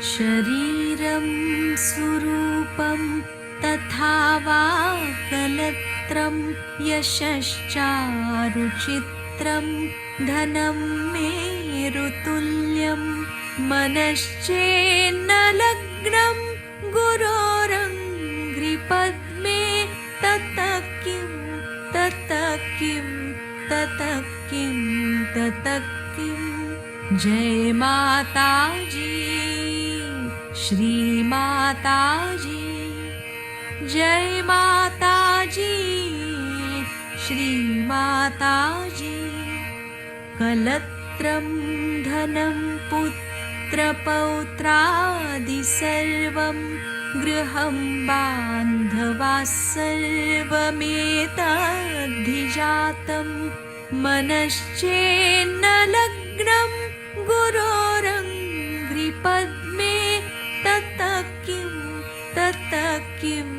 शरीरं सुरूपं तथा वा कलत्रं यशश्चारुचित्रं धनं मेरुतुल्यं मनश्चेन्नलग्नं गुरोरङ्घ्रिपद्मे ततः किं ततः किं ततः किं ततः किं। जय माताजी, श्री माताजी, जय माताजी, श्री माताजी। कलत्रं धनं पुत्रपौत्रादि सर्वं गृहं बान्धवाः सर्वमेतद्धिजातं मनश्चेन्नलग्नं गुरोरङ्घ्रिपद्मे ततः किं ततः किं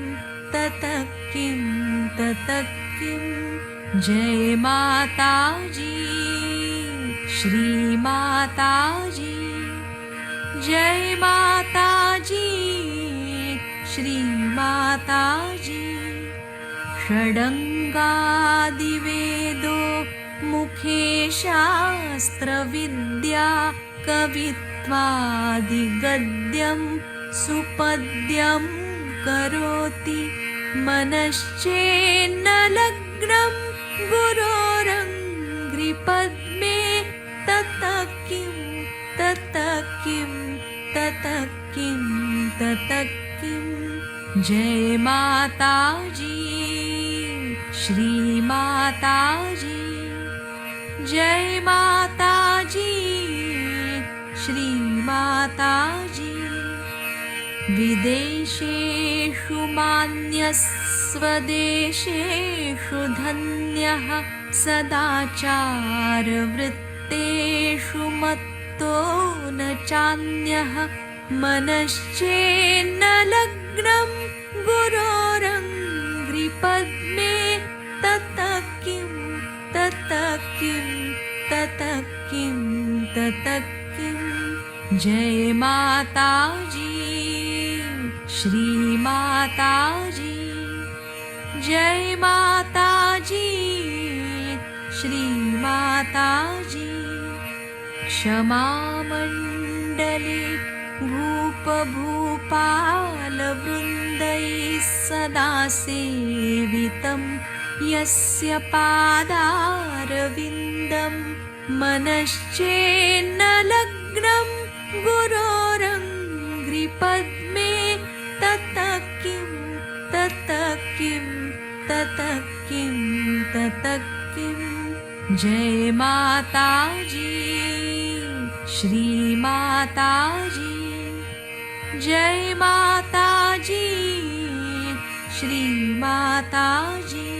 ततः किं ततः किं। जय माताजी, श्री माताजी, जय माताजी, श्री माताजी। षडङ्गादिवेदो मुखे शास्त्रविद्या कवित्वादिगद्यं सुपद्यं करोति मनश्चेन्नलग्नं गुरोरङ्घ्रिपद्मे ततः किं ततः किं ततः किं ततः किं। जय माताजी, श्री माताजी, जय माताजी, श्री माताजी। विदेशेषु मान्यः स्वदेशेषु धन्यः सदाचारवृत्तेषु मत्तो न चान्यः मनश्चेन्नलग्नं गुरोरङ्घ्रिपद्मे ततः किं ततः किं ततः किं ततः किं। जय माताजी, श्री माताजी, जय माताजी, श्री माताजी। क्षमामण्डले भूपभूपालवृन्दैः सदा सेवितं यस्य पादारविन्दं मनश्चेन्नलग्नं गुरोरङ्घ्रिपद्मे ततः किं ततः किं ततः किं ततः किं। जय माताजी, श्री माताजी, जय माताजी, श्री माताजी।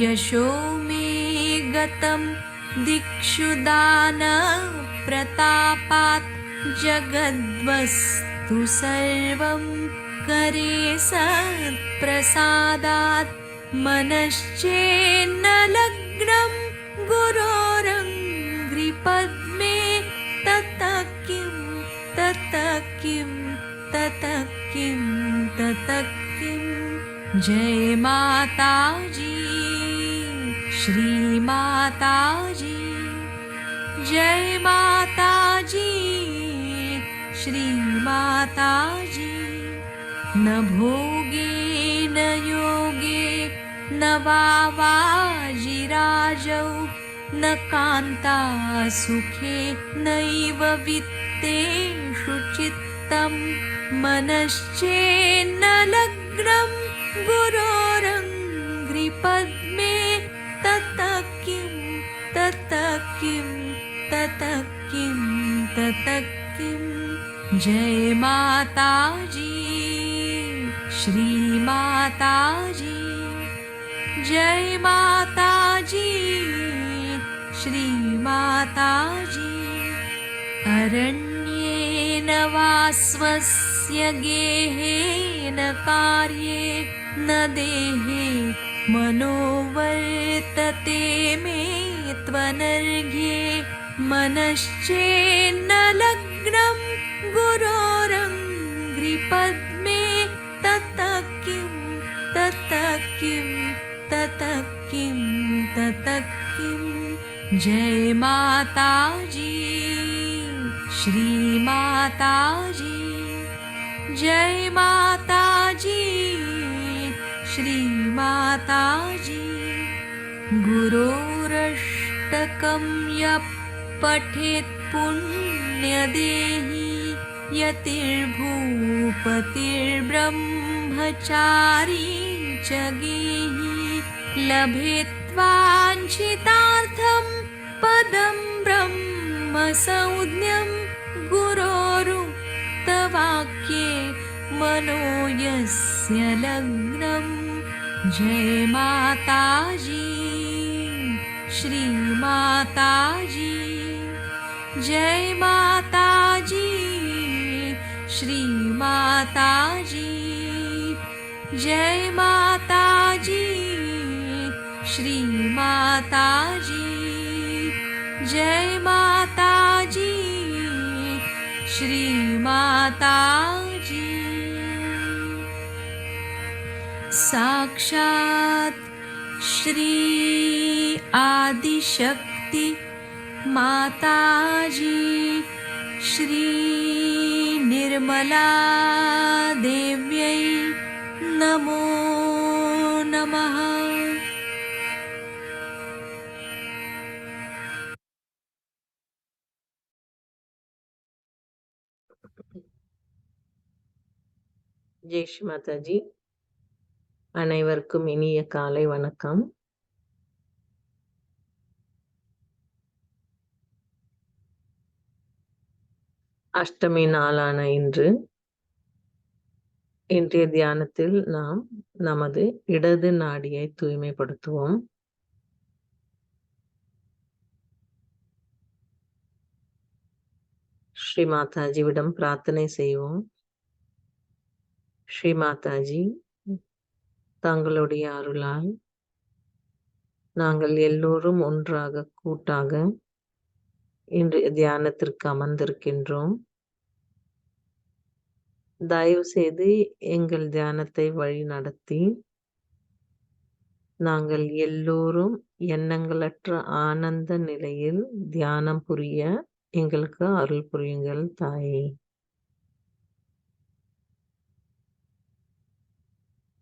यशो मे गतं दिक्षु दानप्रतापात् जगद्वस्तु सर्वं करे सत्प्रसादात् मनश्चेन्नलग्नं गुरोरङ्घ्रिपद्मे ततः किं ततः किं ततः किं ततः किं। जय माताजी, श्री माताजी, जय माताजी, श्री माताजी। न भोगे न योगे न वा वाजिराजौ न कान्ता सुखे नैव वित्तेषु चित्तं मनश्चेन्नलग्नं गुरोरङ्घ्रिपद्मे ततः किं ततः किं ततः किं ततः किं। जय माताजी, श्री माताजी, जय माताजी, श्री माताजी। अरण्येन वा स्वस्य गेहेन कार्ये न देहे मनोवर्तते मे त्वनर्घ्ये मनश्चेन्नलग्नं गुरो तत् किं। जय माताजी, श्री माताजी, जय माताजी, श्री माताजी। गुरोरष्टकं यः पठेत् पुण्यदेहि, यतिर्भूपतिर्ब्रह्मचारी च गेहि। लभेत्वाञ्छितार्थं पदं ब्रह्म संज्ञं, गुरोरुक्तवाक्ये मनो यस्य लग्नं। जय माताजी, श्री माताजी, जय माताजी, श्री माताजी, जय माताजी, श्री माताजी, जय माताजी, श्री माताजी। साक्षात् श्री आदिशक्ति माताजी, श्री निर्मला देव्यै नमो नमः। ஜெய் ஸ்ரீ மாதாஜி. அனைவருக்கும் இனிய காலை வணக்கம். அஷ்டமி நாளான இன்றைய தியானத்தில் நாம் நமது இடது நாடியை தூய்மைப்படுத்துவோம். ஸ்ரீ மாதாஜிவிடம் பிரார்த்தனை செய்வோம். ஸ்ரீ மாதாஜி, தங்களுடைய அருளால் நாங்கள் எல்லோரும் ஒன்றாக கூட்டாக இன்றைய தியானத்திற்கு அமர்ந்திருக்கின்றோம். தயவு செய்து எங்கள் தியானத்தை வழி நடத்தி நாங்கள் எல்லோரும் எண்ணங்களற்ற ஆனந்த நிலையில் தியானம் புரிய எங்களுக்கு அருள் புரியுங்கள் தாயே.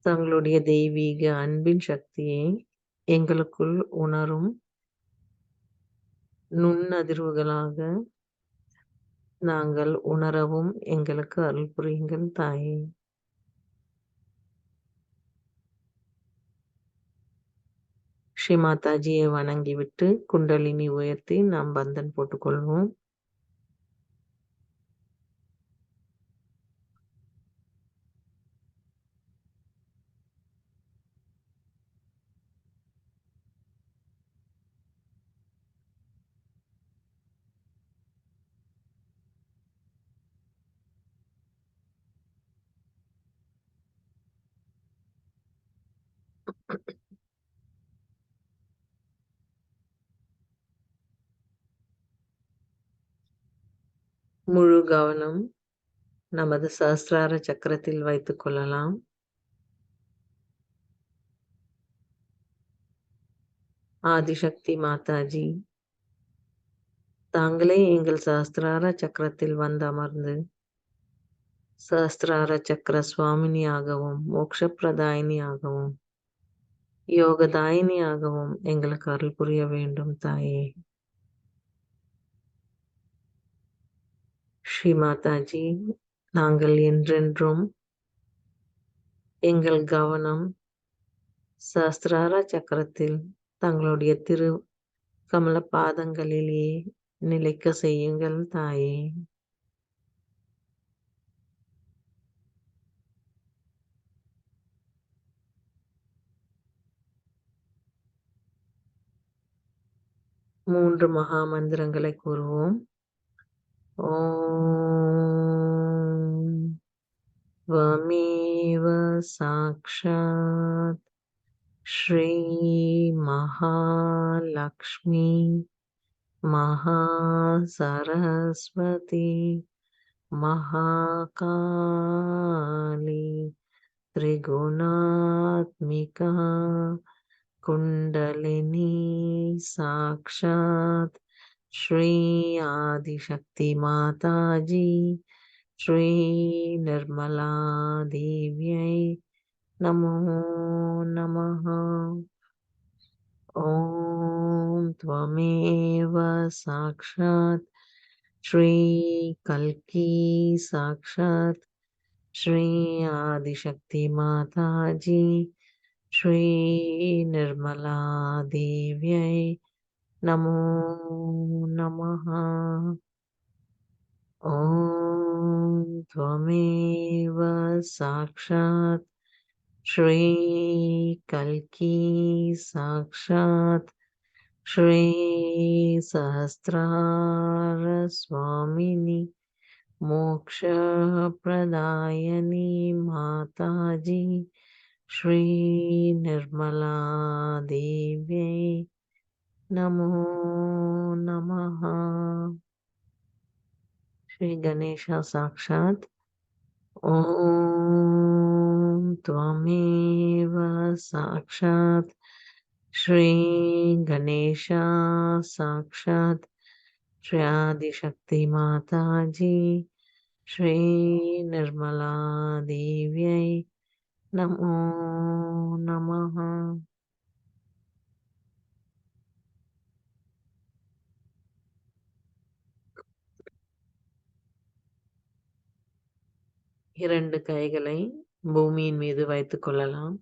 தங்களுடைய தெய்வீக அன்பின் சக்தியை எங்களுக்குள் உணரும் நுண்ணதிர்வுகளாக நாங்கள் உணரவும் எங்களுக்கு அருள் புரியுங்கள் தாயே. ஸ்ரீ மாதாஜியை வணங்கிவிட்டு குண்டலினி உயர்த்தி நாம் பந்தன் போட்டுக்கொள்வோம். முழு கவனம் நமது சஹஸ்ரார சக்கரத்தில் வைத்துக் கொள்ளலாம். ஆதிசக்தி மாதாஜி தாங்களே எங்கள் சஹஸ்ரார சக்கரத்தில் வந்து அமர்ந்து சஹஸ்ரார சக்கர சுவாமினியாகவும் மோக்ஷப்பிரதாயினியாகவும் யோகதாயினியாகவும் எங்களுக்கு அருள் புரிய வேண்டும் தாயே. ஸ்ரீ மாதாஜி, நாங்கள் என்றென்றும் எங்கள் கவனம் சஹஸ்ரார சக்கரத்தில் தங்களுடைய திரு கமல பாதங்களிலேயே நிலைக்க செய்யுங்கள் தாயே. மூன்று மகா மந்திரங்களை கூறுவோம். ஓம் त्वमेव साक्षात् श्री महालक्ष्मी महासरस्वती महाकाली त्रिगुणात्मिका कुण्डलिनी साक्षात् श्री आदिशक्ति माताजी श्री निर्मला देव्यै नमो नमः। ॐ त्वमेव साक्षात् श्री कल्की साक्षात् श्री आदिशक्ति माताजी श्री निर्मला देव्यै नमो नमः। ॐ त्वमेव साक्षात् श्री कल्की साक्षात् श्री सहस्रार स्वामिनी मोक्षप्रदायिनी माताजी श्री निर्मला देव्यै नमो नमः। श्री गणेश साक्षात् ॐ त्वमेव साक्षात् श्री गणेश साक्षात् श्री आदिशक्ति माताजी श्री निर्मला देव्यै नमो नमः। இரண்டு கைகளை பூமியின் மீது வைத்துக் கொள்ளலாம்.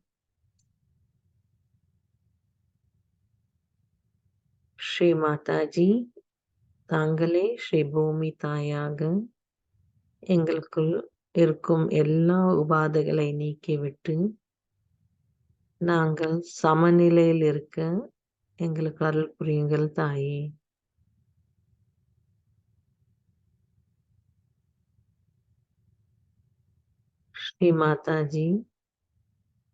ஸ்ரீ மாதாஜி, தாங்களே ஸ்ரீ பூமி தாயாக எங்களுக்குள் இருக்கும் எல்லா உபாதைகளை நீக்கிவிட்டு நாங்கள் சமநிலையில் இருக்க எங்களுக்கு அருள் புரியுங்கள் தாயே. ஸ்ரீ மாதாஜி,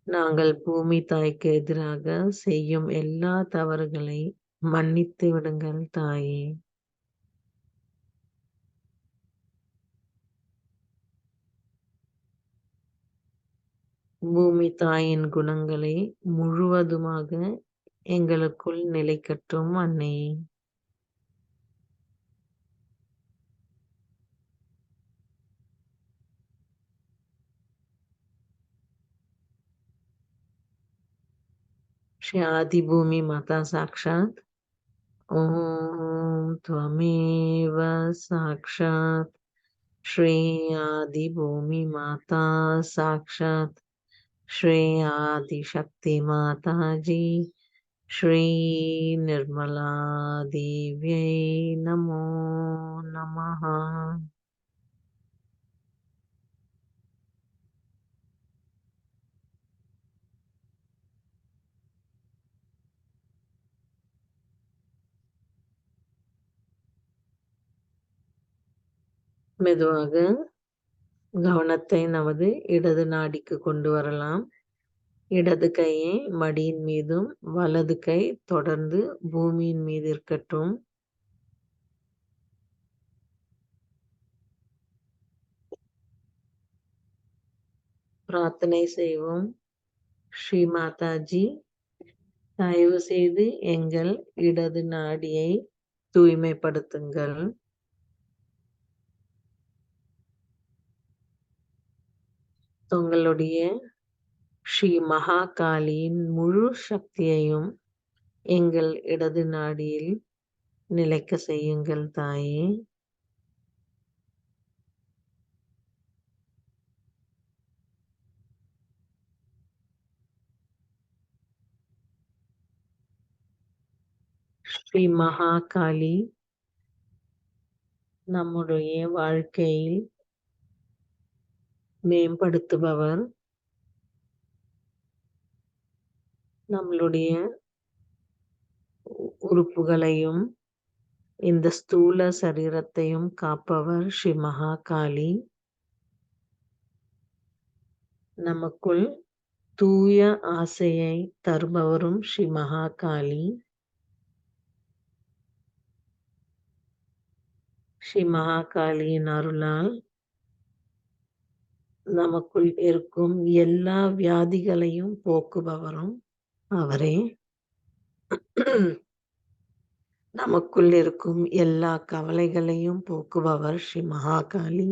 நாங்கள் பூமி தாய்க்கு எதிராக செய்யும் எல்லா தவறுகளை மன்னித்து விடுங்கள் தாயே. பூமி தாயின் குணங்களை முழுவதுமாக எங்களுக்குள் நிலைக்கட்டும் அன்னையே. श्री आदि भूमि माता साक्षात् ॐ त्वमेव साक्षात् श्री आदि भूमि माता साक्षात् श्री आदिशक्ति माताजी श्री निर्मला देव्यै नमो नमः। மெதுவாக கவனத்தை நமது இடது நாடிக்கு கொண்டு வரலாம். இடது கையை மடியின் மீதும் வலது கை தொடர்ந்து பூமியின் மீது இருக்கட்டும். பிரார்த்தனை செய்வோம். ஸ்ரீ மாதாஜி, தயவு செய்து எங்கள் இடது நாடியை தூய்மைப்படுத்துங்கள். உங்களுடைய ஸ்ரீ மகாகாளியின் முழு சக்தியையும் எங்கள் இடது நாடியில் நிலைக்க செய்யுங்கள் தாயே. ஸ்ரீ மகாகாளி நம்முடைய வாழ்க்கையில் மேம்படுத்துபவர். நம்மளுடைய உறுப்புகளையும் இந்த ஸ்தூல சரீரத்தையும் காப்பவர் ஸ்ரீ மகாகாளி. நமக்குள் தூய ஆசையை தருபவரும் ஸ்ரீ மகாகாளி. ஸ்ரீ மகாகாளியின் அருளால் நமக்குள் இருக்கும் எல்லா வியாதிகளையும் போக்குபவரும் அவரே. நமக்குள் இருக்கும் எல்லா கவலைகளையும் போக்குபவர் ஸ்ரீ மகாகாளி.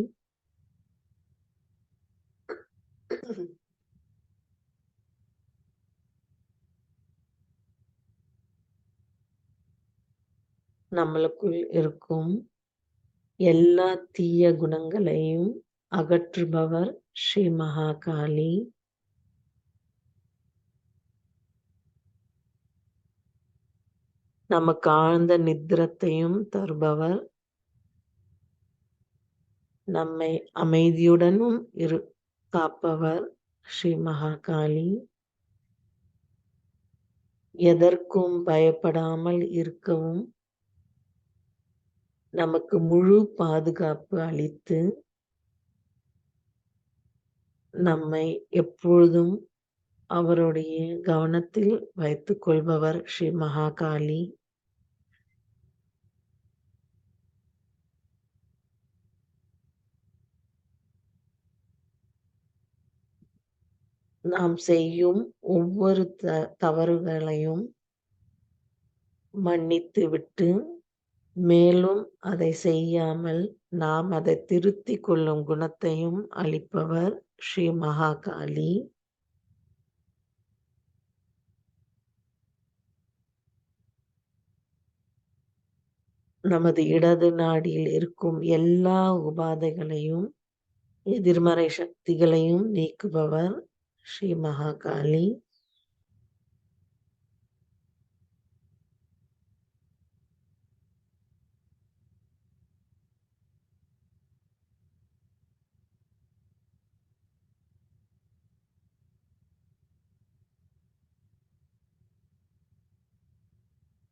நம்மளுக்குள் இருக்கும் எல்லா தீய குணங்களையும் அகற்றுபவர் ஸ்ரீ மகாகாளி. நமக்கு ஆழ்ந்த நித்திரத்தையும் தருபவர், நம்மை அமைதியுடனும் காப்பவர் ஸ்ரீ மகாகாளி. எதற்கும் பயப்படாமல் இருக்கவும் நமக்கு முழு பாதுகாப்பு அளித்து நம்மை எப்பொழுதும் அவருடைய கவனத்தில் வைத்துக் கொள்பவர் ஸ்ரீ மகாகாளி. நாம் செய்யும் ஒவ்வொரு தவறுகளையும் மன்னித்துவிட்டு, மேலும் அதை செய்யாமல் நாம் அதை திருத்திக் கொள்ளும் குணத்தையும் அளிப்பவர் ஸ்ரீ மகாகாளி. நமது இடது நாடியில் இருக்கும் எல்லா உபாதைகளையும், எதிர்மறை சக்திகளையும் நீக்குபவர் ஸ்ரீ மகாகாளி.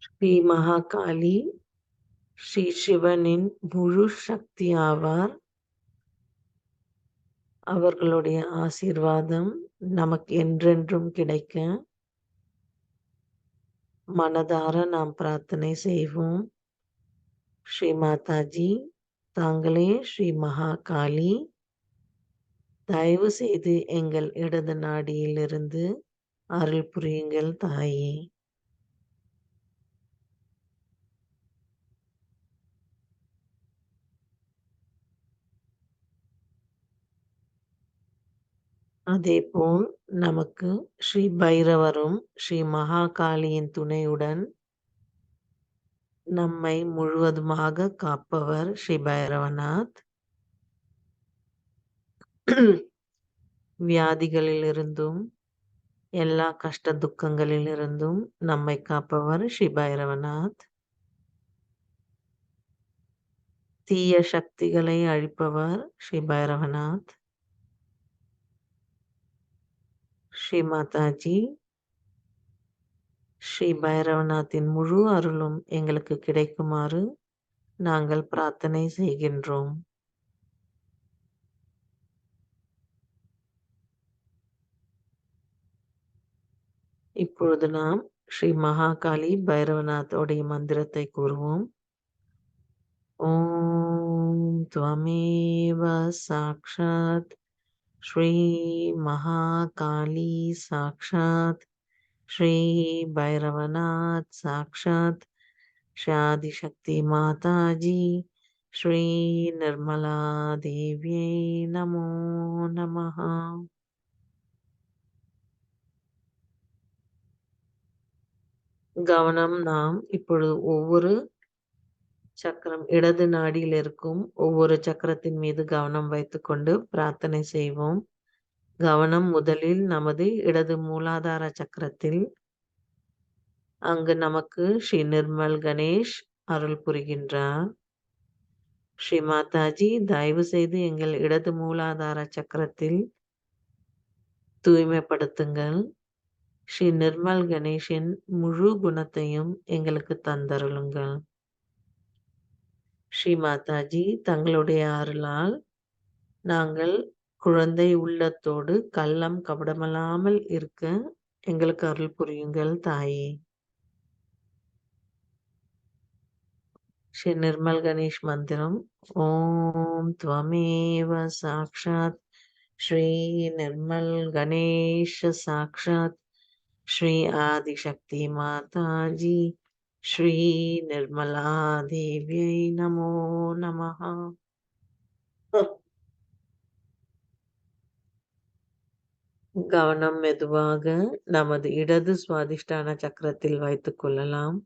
ஸ்ரீ மகாகாளி ஸ்ரீ சிவனின் முழு சக்தி ஆவார். அவர்களுடைய ஆசீர்வாதம் நமக்கு என்றென்றும் கிடைக்க மனதார நாம் பிரார்த்தனை செய்வோம். ஸ்ரீ மாதாஜி, தாங்களே ஸ்ரீ மகாகாளி, தயவு செய்து எங்கள் இடது நாடியிலிருந்து அருள் புரியுங்கள் தாயே. அதேபோல் நமக்கு ஸ்ரீ பைரவரும் ஸ்ரீ மகாகாளியின் துணையுடன் நம்மை முழுவதுமாக காப்பவர் ஸ்ரீ பைரவநாத். வியாதிகளிலிருந்தும் எல்லா கஷ்ட துக்கங்களிலிருந்தும் நம்மை காப்பவர் ஸ்ரீ பைரவநாத். தீய சக்திகளை அழிப்பவர் ஸ்ரீ பைரவநாத். ஸ்ரீ மாதாஜி, ஸ்ரீ பைரவநாத்தின் முழு அருளும் எங்களுக்கு கிடைக்குமாறு நாங்கள் பிரார்த்தனை செய்கின்றோம். இப்பொழுது நாம் ஸ்ரீ மகாகாளி பைரவநாத்தோடைய மந்திரத்தை கூறுவோம். ஓம் துவமேவ சாக்ஷாத் ஸ்ரீ மகாகாளி சாக்ஷாத் ஸ்ரீ பைரவநாத் சாக்ஷாத் ஸ்ரீ ஆதிசக்தி மாதாஜி ஸ்ரீ நிர்மலா தேவியை நமோ நமஹ. கவனம் நாம் இப்பொழுது ஒவ்வொரு சக்கரம், இடது நாடியில் இருக்கும் ஒவ்வொரு சக்கரத்தின் மீது கவனம் வைத்துக்கொண்டு பிரார்த்தனை செய்வோம். கவனம் முதலில் நமது இடது மூலாதார சக்கரத்தில். அங்கு நமக்கு ஸ்ரீ நிர்மல் கணேஷ் அருள் புரிகின்றார். ஸ்ரீ மாதாஜி, தயவு செய்து எங்கள் இடது மூலாதார சக்கரத்தில் தூய்மைப்படுத்துங்கள். ஸ்ரீ நிர்மல் கணேஷின் முழு குணத்தையும் எங்களுக்கு தந்தருளுங்கள். ஸ்ரீ மாதாஜி, தங்களுடைய அருளால் நாங்கள் குழந்தை உள்ளத்தோடு கள்ளம் கபடமில்லாமல் இருக்க எங்களுக்கு அருள் புரியுங்கள் தாயே. ஸ்ரீ நிர்மல் கணேஷ் மந்திரம். ஓம் துவமேவ சாக்ஷாத் ஸ்ரீ நிர்மல் கணேஷ சாக்ஷாத் श्री आदिशक्ति माता जी, श्री निर्मला देव्यै नमो नमः. கவனம் மெதுவாக நமது இடது சுவாதிஷ்டான சக்கரத்தில் வைத்துக் கொள்ளலாம்.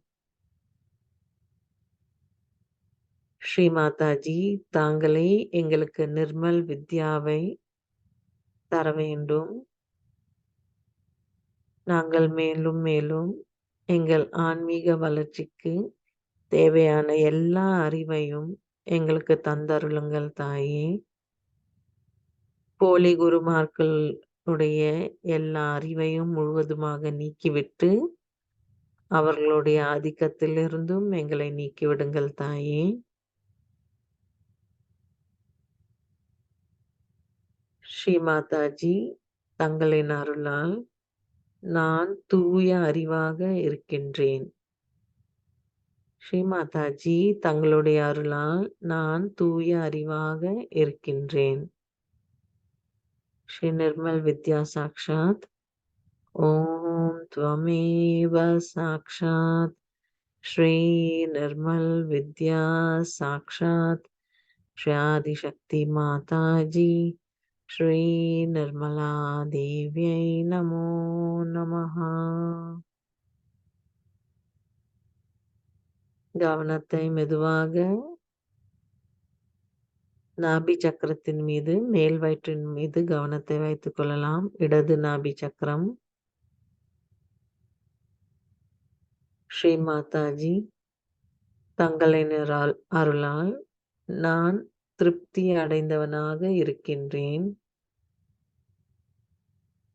ஸ்ரீ மாதாஜி, தாங்களே எங்களுக்கு நிர்மல் வித்யாவை தர வேண்டும். நாங்கள் மேலும் மேலும் எங்கள் ஆன்மீக வளர்ச்சிக்கு தேவையான எல்லா அறிவையும் எங்களுக்கு தந்தருளுங்கள் தாயே. போலி குருமார்களுடைய எல்லா அறிவையும் முழுவதுமாக நீக்கிவிட்டு அவர்களுடைய ஆதிக்கத்திலிருந்தும் எங்களை நீக்கிவிடுங்கள் தாயே. ஸ்ரீ மாதாஜி, தங்களின் அருளால் நான் தூய அறிவாக இருக்கின்றேன். ஸ்ரீ மாதாஜி, தங்களுடைய அருளால் நான் தூய அறிவாக இருக்கின்றேன். ஸ்ரீ நிர்மல் வித்யா சாக்ஷாத். ஓம் त्वमेव சாக்ஷாத் ஸ்ரீ நிர்மல் வித்யா சாக்ஷாத் ஸ்ரீ ஆதிசக்தி மாதாஜி ஸ்ரீ நிர்மலா தேவியை நமோ நமஹ. கவனத்தை மெதுவாக நாபி சக்கரத்தின் மீது, மேல் வயிற்றின் மீது கவனத்தை வைத்துக் கொள்ளலாம். இடது நாபி சக்கரம். ஸ்ரீ மாதாஜி, தங்களின் அருளால் நான் திருப்தி அடைந்தவனாக இருக்கின்றேன்.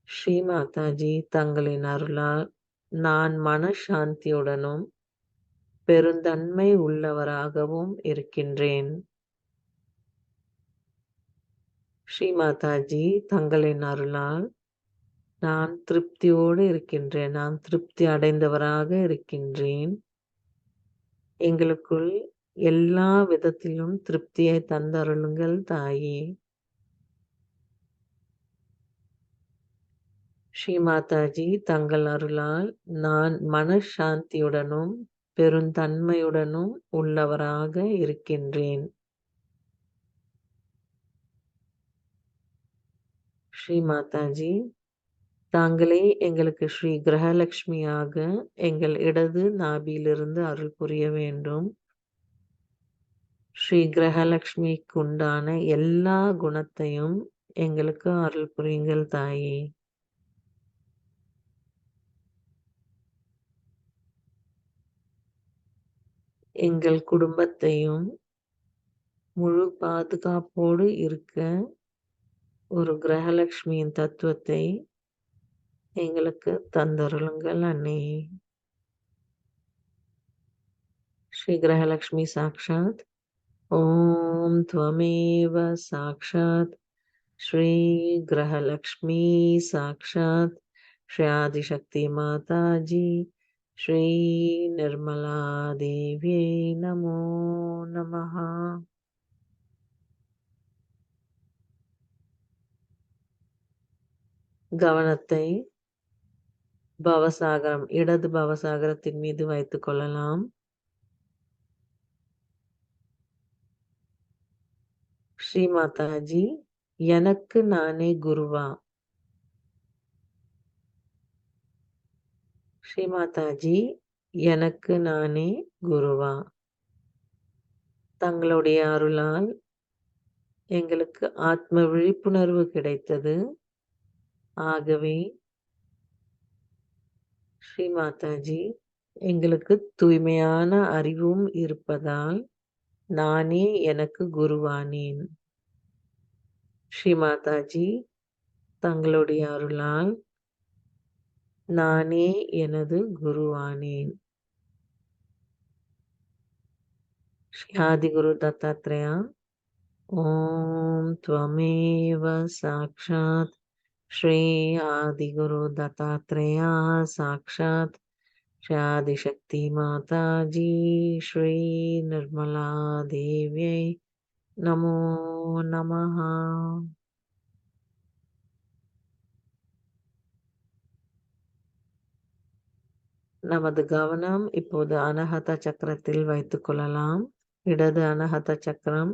ஸ்ரீ மாதாஜி, தங்களின் அருளால் நான் மனசாந்தியுடனும் பெருந்தன்மை உள்ளவராகவும் இருக்கின்றேன். ஸ்ரீ மாதாஜி, தங்களின் அருளால் நான் திருப்தியோடு இருக்கின்றேன். நான் திருப்தி அடைந்தவராக இருக்கின்றேன். எங்களுக்குள் எல்லா விதத்திலும் திருப்தியை தந்தருளுங்கள் தாயே. ஸ்ரீ மாதாஜி, தங்கள் அருளால் நான் மனசாந்தியுடனும் பெருந்தன்மையுடனும் உள்ளவராக இருக்கின்றேன். ஸ்ரீ மாதாஜி, தாங்களே எங்களுக்கு ஸ்ரீ கிரகலட்சுமியாக எங்கள் இடது நாபியிலிருந்து அருள் புரிய வேண்டும். ஸ்ரீ கிரகலட்சுமிக்கு உண்டான எல்லா குணத்தையும் எங்களுக்கு அருள் புரியுங்கள் தாயே. எங்கள் குடும்பத்தையும் முழு பாதுகாப்போடு இருக்க ஒரு கிரகலட்சுமியின் தத்துவத்தை எங்களுக்கு தந்தருளுங்கள் அன்னையே. ஸ்ரீ கிரகலட்சுமி சாக்ஷாத். ஓம் त्वमेव சாக்ஷாத் ஸ்ரீ கிரகலக்ஷ்மி சாக்ஷாத் ஸ்ரீ ஆதிசக்தி மாதாஜி ஸ்ரீ நிர்மலா தேவியை நமோ நமஹ. கவனத்தை பவசாகரம், இடது பவசாகரத்தின் மீது வைத்துக் கொள்ளலாம். ஸ்ரீ மாதாஜி, எனக்கு நானே குருவா? ஸ்ரீ மாதாஜி, எனக்கு நானே குருவா? தங்களுடைய அருளால் எங்களுக்கு ஆத்ம விழிப்புணர்வு கிடைத்தது. ஆகவே ஸ்ரீ மாதாஜி, எங்களுக்கு தூய்மையான அறிவும் இருப்பதால் நானே எனக்கு குருவானேன். ஸ்ரீ மாதாஜி, தங்களுடைய அருளால் நானே எனது குருவானேன். ஸ்ரீ ஆதிகுரு தத்தாத்ரேயா. ஓம் त्वमेव சாக்ஷாத் ஸ்ரீ ஆதிகுரு தத்தாத்ரேயா சாக்ஷாத் ஸ்ரீ ஆதிசக்தி மாதாஜி ஸ்ரீ நிர்மலா தேவியை நமோ நமஹ. நமது கவனம் இப்போது அனஹத சக்கரத்தில் வைத்துக் கொள்ளலாம். இடது அனஹத சக்கரம்.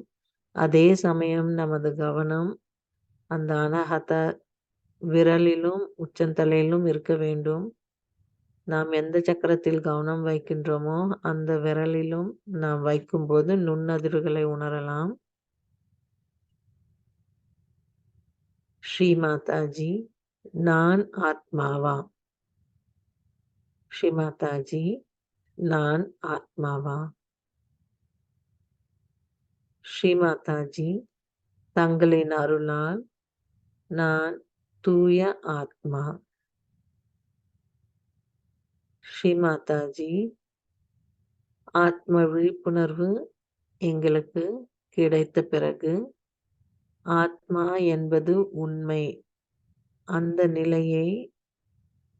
அதே சமயம் நமது கவனம் அந்த அனஹத விரலிலும் உச்சந்தலையிலும் இருக்க வேண்டும். நாம் எந்த சக்கரத்தில் கவனம் வைக்கின்றோமோ அந்த விரலிலும் நாம் வைக்கும்போது நுண்ணதிர்வுகளை உணரலாம். ஸ்ரீ மாதாஜி, நான் ஆத்மாவா? ஸ்ரீ மாதாஜி, நான் ஆத்மாவா? ஸ்ரீ மாதாஜி, தங்களின் அருளால் நான் தூய ஆத்மா. ஸ்ரீ மாதாஜி, ஆத்ம விழிப்புணர்வு எங்களுக்கு கிடைத்த பிறகு ஆத்மா என்பது உண்மை. அந்த நிலையை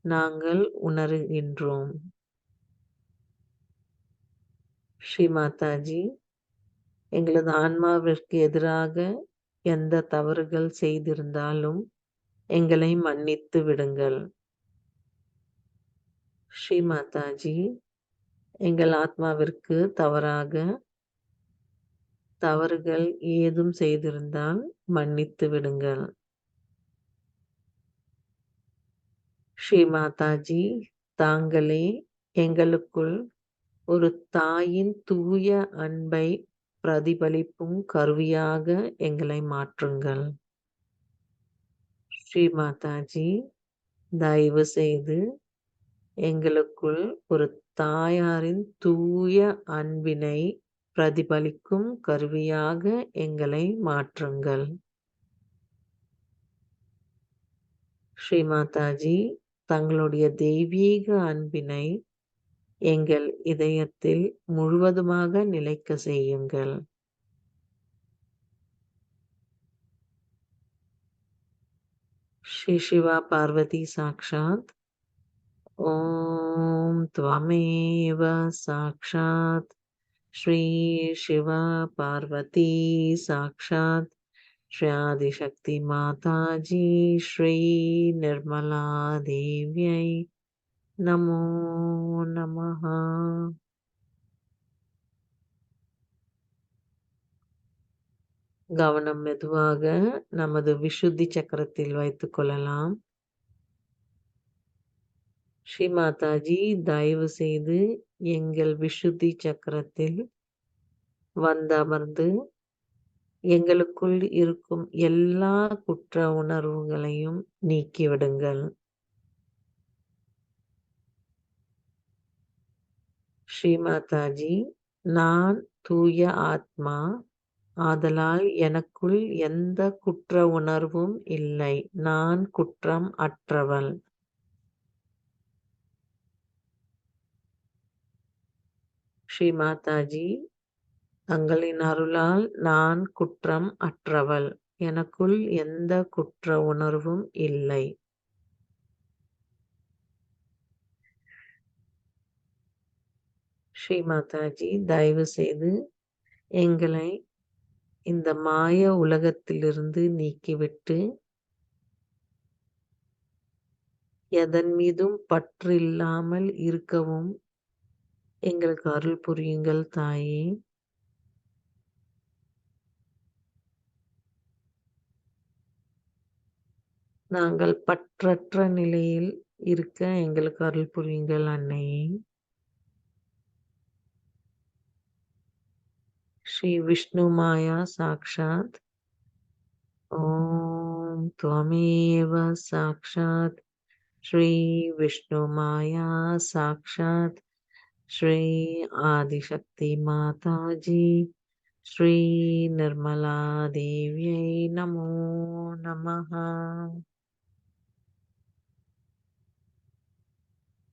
நாங்கள் உணர்கின்றோம். ஸ்ரீ மாதாஜி, எங்களது ஆன்மாவிற்கு எதிராக எந்த தவறுகள் செய்திருந்தாலும் எங்களை மன்னித்து விடுங்கள். ஸ்ரீ மாதாஜி, எங்கள் ஆத்மாவிற்கு தவறுகள் ஏதும் செய்திருந்தால் மன்னித்து விடுங்கள். ஸ்ரீ மாதாஜி, தாங்களே எங்களுக்குள் ஒரு தாயின் தூய அன்பை பிரதிபலிப்பும் கருவியாக எங்களை மாற்றுங்கள். ஸ்ரீ மாதாஜி, தயவு செய்து எங்களுக்குள் ஒரு தாயாரின் தூய அன்பினை பிரதிபலிக்கும் கருவியாக எங்களை மாற்றுங்கள். ஸ்ரீ மாதாஜி, தங்களுடைய தெய்வீக அன்பினை எங்கள் இதயத்தில் முழுவதுமாக நிலைக்க செய்யுங்கள். ஸ்ரீ சிவா பார்வதி சாக்ஷாத். ஓம் त्वमेव சாக்ஷாத் ஸ்ரீ சிவா பார்வதி சாக்ஷாத் ஸ்ரீ ஆதிசக்தி மாதாஜி ஸ்ரீ நிர்மலா தேவியை நமோ நமஹ. கவனம் மெதுவாக நமது விசுத்தி சக்கரத்தில் வைத்துக் கொள்ளலாம். ஸ்ரீ மாதாஜி, தயவு செய்து எங்கள் விசுத்தி சக்கரத்தில் வந்தமர்ந்து எங்களுக்குள் இருக்கும் எல்லா குற்ற உணர்வுகளையும் நீக்கிவிடுங்கள். ஸ்ரீ மாதாஜி, நான் தூய ஆத்மா. ஆதலால் எனக்குள் எந்த குற்ற உணர்வும் இல்லை. நான் குற்றம் அற்றவள். ஸ்ரீ மாதாஜி, தங்களின் அருளால் நான் குற்றம் அற்றவள். எனக்குள் எந்த குற்ற உணர்வும் இல்லை. ஸ்ரீ மாதாஜி, தயவு செய்து எங்களை இந்த மாய உலகத்திலிருந்து நீக்கிவிட்டு எதன் மீதும் பற்று இல்லாமல் இருக்கவும் எங்களுக்கு அருள் புரியுங்கள் தாயே. நாங்கள் பற்றற்ற நிலையில் இருக்க எங்களுக்கு அருள் புரியுங்கள் அன்னையே. ஸ்ரீ விஷ்ணு மாயா சாக்ஷாத். ஓம் त्वमेव சாக்ஷாத் ஸ்ரீ விஷ்ணு மாயா சாக்ஷாத் ஸ்ரீ ஆதிசக்தி மாதாஜி ஸ்ரீ நிர்மலா தேவியை நமோ நமஹ.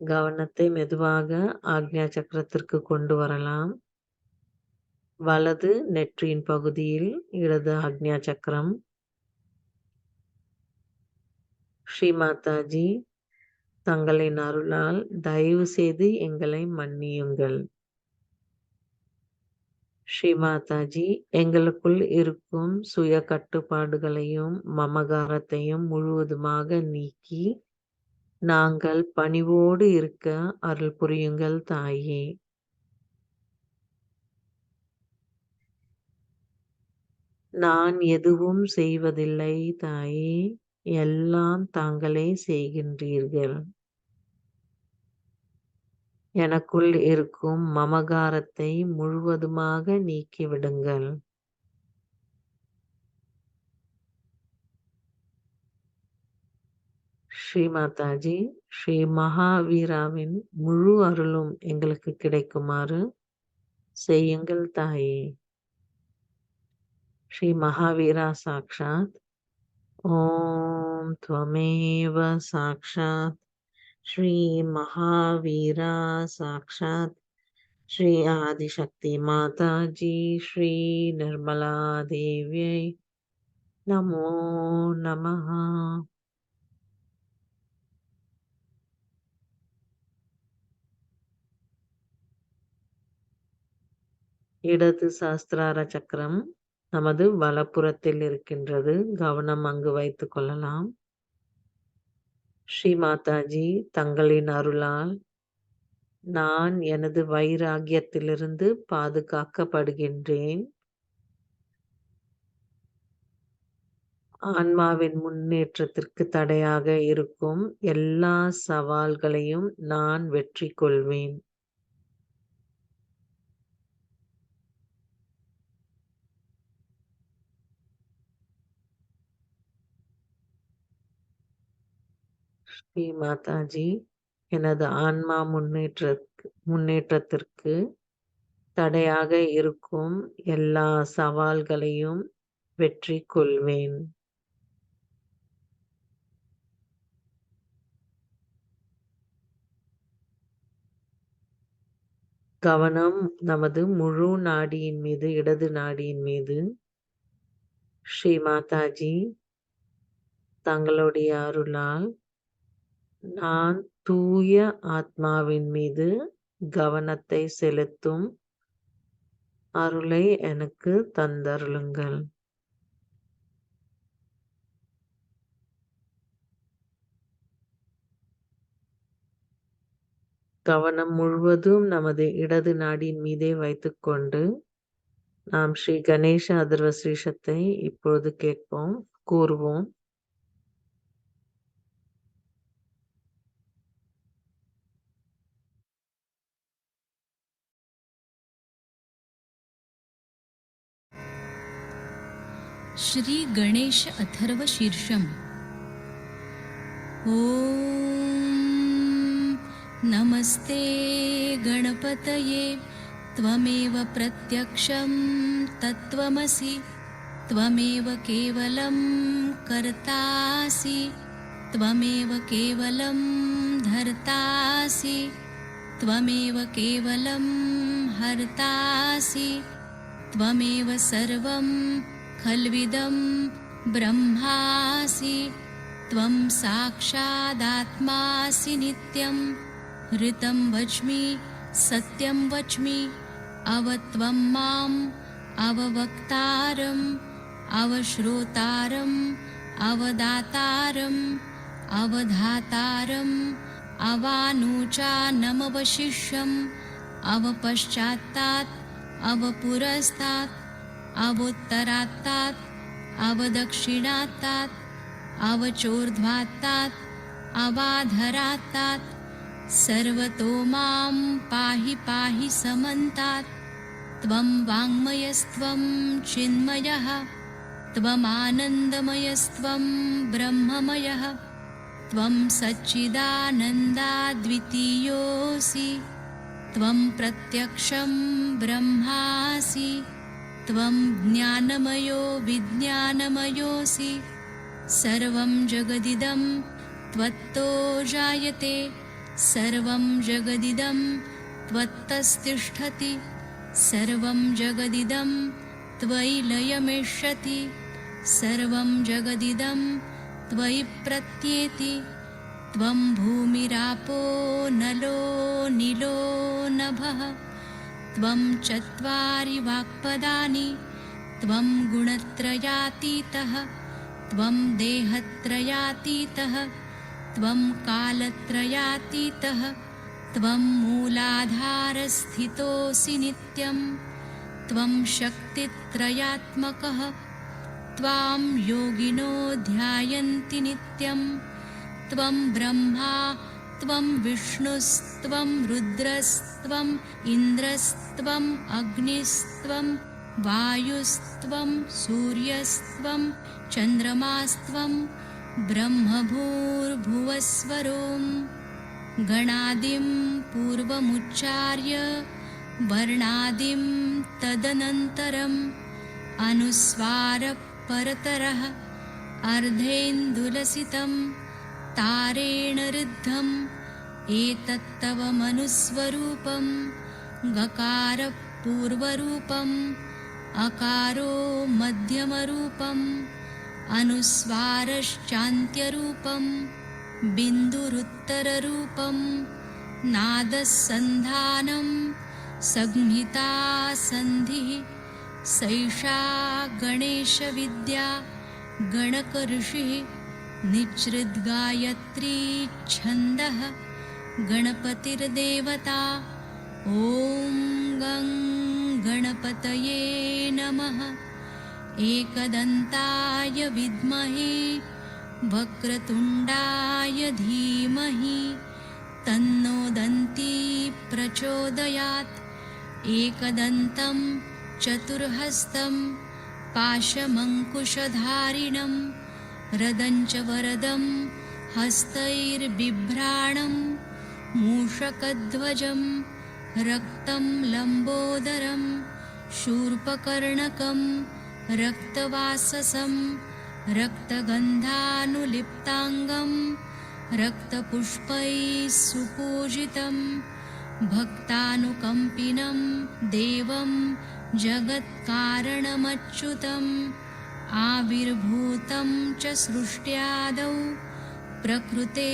கவனத்தை மெதுவாக ஆக்ஞா சக்கரத்திற்கு கொண்டு வரலாம். வலது நெற்றியின் பகுதியில் இடது ஆக்ஞா சக்கரம். ஸ்ரீ மாதாஜி, தங்களின் அருளால் தயவு செய்து எங்களை மன்னியுங்கள். ஸ்ரீ மாதாஜி, எங்களுக்குள் இருக்கும் சுய கட்டுப்பாடுகளையும் மமகாரத்தையும் முழுவதுமாக நீக்கி நாங்கள் பணிவோடு இருக்க அருள் புரியுங்கள் தாயே. நான் எதுவும் செய்வதில்லை தாயே, எல்லாம் தாங்களே செய்கின்றீர்கள். எனக்குள் இருக்கும் மமகாரத்தை முழுவதுமாக நீக்கிவிடுங்கள். ஸ்ரீ மாதாஜி, ஸ்ரீ மகாவீராவின் முழு அருளும் எங்களுக்கு கிடைக்குமாறு செய்யுங்கள் தாயே. ஸ்ரீ மகாவீரா சாக்ஷாத் ஓம் त्वमेव சாக்ஷாத் ஸ்ரீ மகாவீரா சாக்ஷாத் ஸ்ரீ ஆதிசக்தி மாதாஜி ஸ்ரீ நிர்மலா தேவியை நமோ நமஹ. இடது சாஸ்திரார சக்கரம் நமது வலப்புறத்தில் இருக்கின்றது. கவனம் அங்கு வைத்துக் கொள்ளலாம். ஸ்ரீ மாதாஜி தங்களின் அருளால் நான் எனது வைராகியத்திலிருந்து பாதுகாக்கப்படுகின்றேன். ஆன்மாவின் முன்னேற்றத்திற்கு தடையாக இருக்கும் எல்லா சவால்களையும் நான் வெற்றி கொள்வேன். ஸ்ரீ மாதாஜி எனது ஆன்மா முன்னேற்றத்திற்கு தடையாக இருக்கும் எல்லா சவால்களையும் வெற்றி கொள்வேன். கவனம் நமது முழு நாடியின் மீது, இடது நாடியின் மீது. ஸ்ரீ மாதாஜி தங்களுடைய அருளால் நான் தூய ஆத்மாவின் மீது கவனத்தை செலுத்தும் அருளை எனக்கு தந்தருளுங்கள். கவனம் முழுவதும் நமது இடது நாடியின் மீதே வைத்துக்கொண்டு நாம் ஸ்ரீ கணேச அதர்வ ஸ்ரீஷத்தை இப்பொழுது கேட்போம், கூறுவோம். श्री गणेश अथर्व शीर्षम। ओम नमस्ते गणपतये त्वमेव प्रत्यक्षं तत्त्वमसि त्वमेव केवलं कर्तासि त्वमेव केवलं धर्तासि त्वमेव केवलं हर्तासि त्वमेव सर्वं खल्विदं ब्रह्मासि त्वं साक्षादात्मासि नित्यं ऋतं वच्मि सत्यं वच्मि अवत्वं माम् अववक्तारम् अवश्रोतारम् अवदातारम् अवधातारम् अवानुचानमवशिष्यम् अवपश्चात्तात् अवपुरस्तात् अवोत्तरात्तात् अवदक्षिणात्तात् अवचोर्ध्वात्तात् अवाधरात्तात् सर्वतो मां पाहि पाहि समन्तात् त्वं वाङ्मयस्त्वं चिन्मयः त्वमानन्दमयस्त्वं ब्रह्ममयः त्वं सच्चिदानन्दाद्वितीयोऽसि त्वं प्रत्यक्षं ब्रह्मासि त्वं ज्ञानमयो विज्ञानमयोऽसि सर्वं जगदिदं त्वत्तो जायते सर्वं जगदिदं त्वत्तस्तिष्ठति सर्वं जगदिदं त्वयि लयमेष्यति सर्वं जगदिदं त्वयि प्रत्येति त्वं भूमिरापो नलो नीलो नभः त्वं चत्वारि वाक्पदानि त्वं गुणत्रयातीतः त्वं देहत्रयातीतः त्वं कालत्रयातीतः त्वं मूलाधारस्थितोऽसि नित्यं त्वं शक्तित्रयात्मकः त्वां योगिनो ध्यायन्ति नित्यं त्वं ब्रह्मा त्वं विष्णुस्त्वं रुद्रस्त्वम् इन्द्रस्त्वम् अग्निस्त्वं वायुस्त्वं सूर्यस्त्वं चन्द्रमास्त्वं ब्रह्मभूर्भुवस्वरों गणादिं पूर्वमुच्चार्य वर्णादिं तदनन्तरम् अनुस्वारपरतरः अर्धेन्दुलसितं तारेण ऋद्धम् एतत्तव मनुस्वरूपं गकारपूर्वरूपम् अकारो मध्यमरूपम् अनुस्वारश्चान्त्यरूपं बिन्दुरुत्तररूपं नादसन्धानं संहिता सन्धिः सैषा गणेशविद्या गणकऋषिः निच्छृद्गायत्री छन्दः गणपतिर्देवता ॐ गं गणपतये नमः एकदन्ताय विद्महे वक्रतुण्डाय धीमहि तन्नो दन्ती प्रचोदयात् एकदन्तं चतुर्हस्तं पाशमङ्कुशधारिणं रदञ्च वरदं हस्तैर्बिभ्राणं मूषकध्वजं रक्तं लम्बोदरं शूर्पकर्णकं रक्तवाससं रक्तगन्धानुलिप्ताङ्गं रक्तपुष्पैः सुपूजितं भक्तानुकम्पिनं देवं जगत्कारणमच्युतम् आविर्भूतं च सृष्ट्यादौ प्रकृते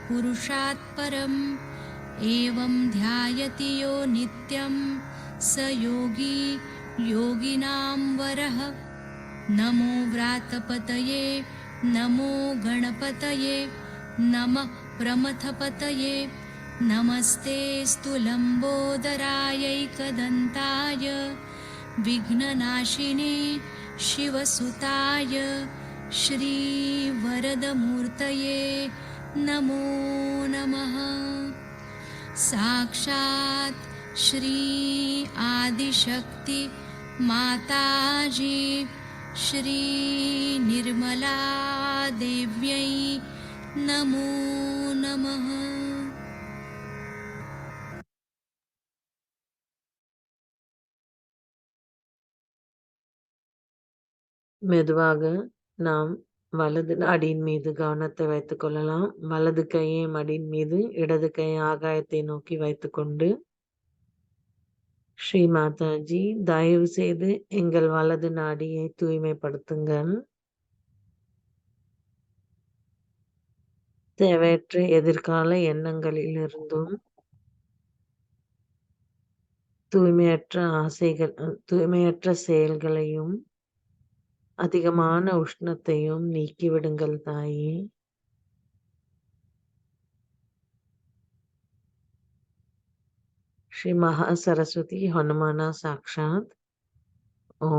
पुरुषात् परम् एवं ध्यायति यो नित्यं स योगी योगिनां वरः नमो व्रातपतये नमो गणपतये नमः प्रमथपतये नमस्तेऽस्तु लम्बोदरायैकदन्ताय विघ्ननाशिने शिवसुताय श्रीवरदमूर्तये नमो नमः साक्षात् श्री आदिशक्ति माताजी श्री निर्मला देव्यै नमो नमः। மெதுவாக நாம் வலது அடியின் மீது கவனத்தை வைத்துக் கொள்ளலாம். வலது கையை மடியின் மீது, இடது கையை ஆகாயத்தை நோக்கி வைத்துக்கொண்டு, ஸ்ரீ மாதாஜி தயவு செய்து எங்கள் வலது நாடியை தூய்மைப்படுத்துங்கள். தேவையற்ற எதிர்கால எண்ணங்களிலிருந்தும் தூய்மையற்ற ஆசைகள் தூய்மையற்ற செயல்களையும் அதிகமான உஷ்ணத்தையும் நீக்கிவிடுங்கள் தாயே. श्री महासरस्वती हनुमाना साक्षात् ॐ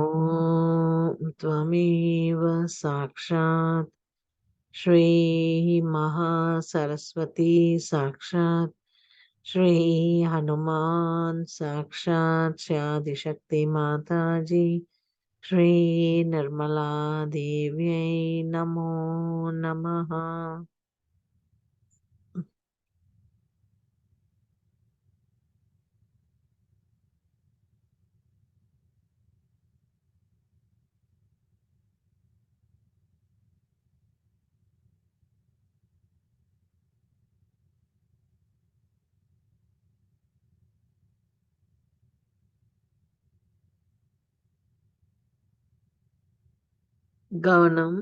त्वमेव साक्षात् श्री महासरस्वती साक्षात् श्री हनुमान साक्षात् श्री आदिशक्ति माताजी श्री निर्मला देव्यै नमो नमः। கவனம்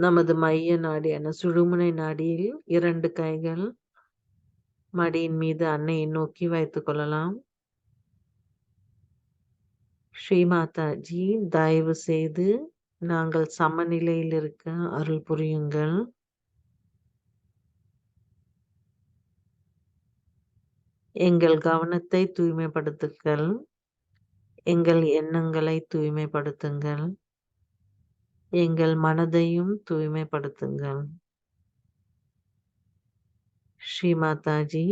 நமது மைய நாடியான சுழுமுனை நாடியில் 2 கைகள் மடியின் மீது அன்னையை நோக்கி வைத்துக் கொள்ளலாம். ஸ்ரீ மாதாஜி தயவு செய்து நாங்கள் சமநிலையில் இருக்க அருள் புரியுங்கள். எங்கள் கவனத்தை தூய்மைப்படுத்துங்கள். எங்கள் எண்ணங்களை தூய்மைப்படுத்துங்கள். எங்கள் மனதையும் தூய்மைப்படுத்துங்கள். ஸ்ரீ மாதாஜி,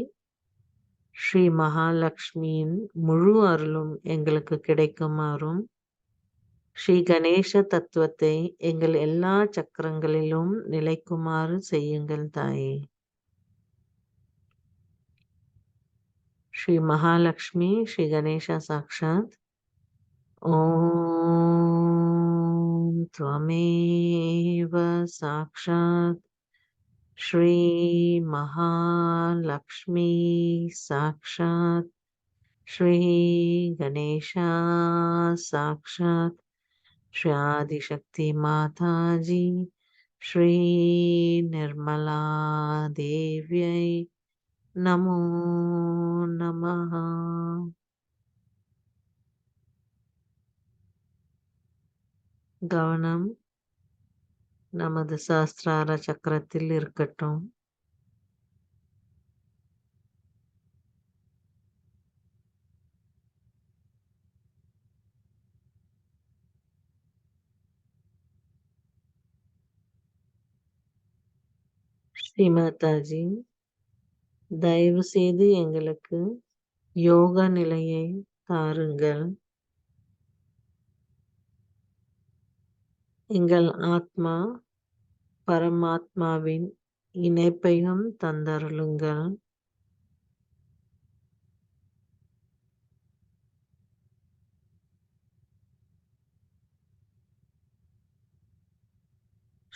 ஸ்ரீ மகாலட்சுமியின் முழு அருளும் எங்களுக்கு கிடைக்குமாறும், ஸ்ரீ கணேச தத்துவத்தை எங்கள் எல்லா சக்கரங்களிலும் நிலைக்குமாறு செய்யுங்கள் தாயே. ஸ்ரீ மகாலட்சுமி, ஸ்ரீ கணேச சாக்ஷாத். ஓம் त्वमेव சாக்ஷாத் ஸ்ரீ மகாலட்சுமி சாக்ஷாத் ஸ்ரீ கணேசா சாக்ஷாத் ஸ்ரீ ஆதிசக்தி மாதாஜி ஸ்ரீ நிர்மலா தேவ்யை நமோ நமஹ. கவனம் நமது சஹஸ்ரார சக்கரத்தில் இருக்கட்டும். ஸ்ரீ மாதாஜி, தயவு செய்து எங்களுக்கு யோக நிலையை தாருங்கள். எங்கள் ஆத்மா பரமாத்மாவின் இணைப்பையும் தந்தருளுங்கள்.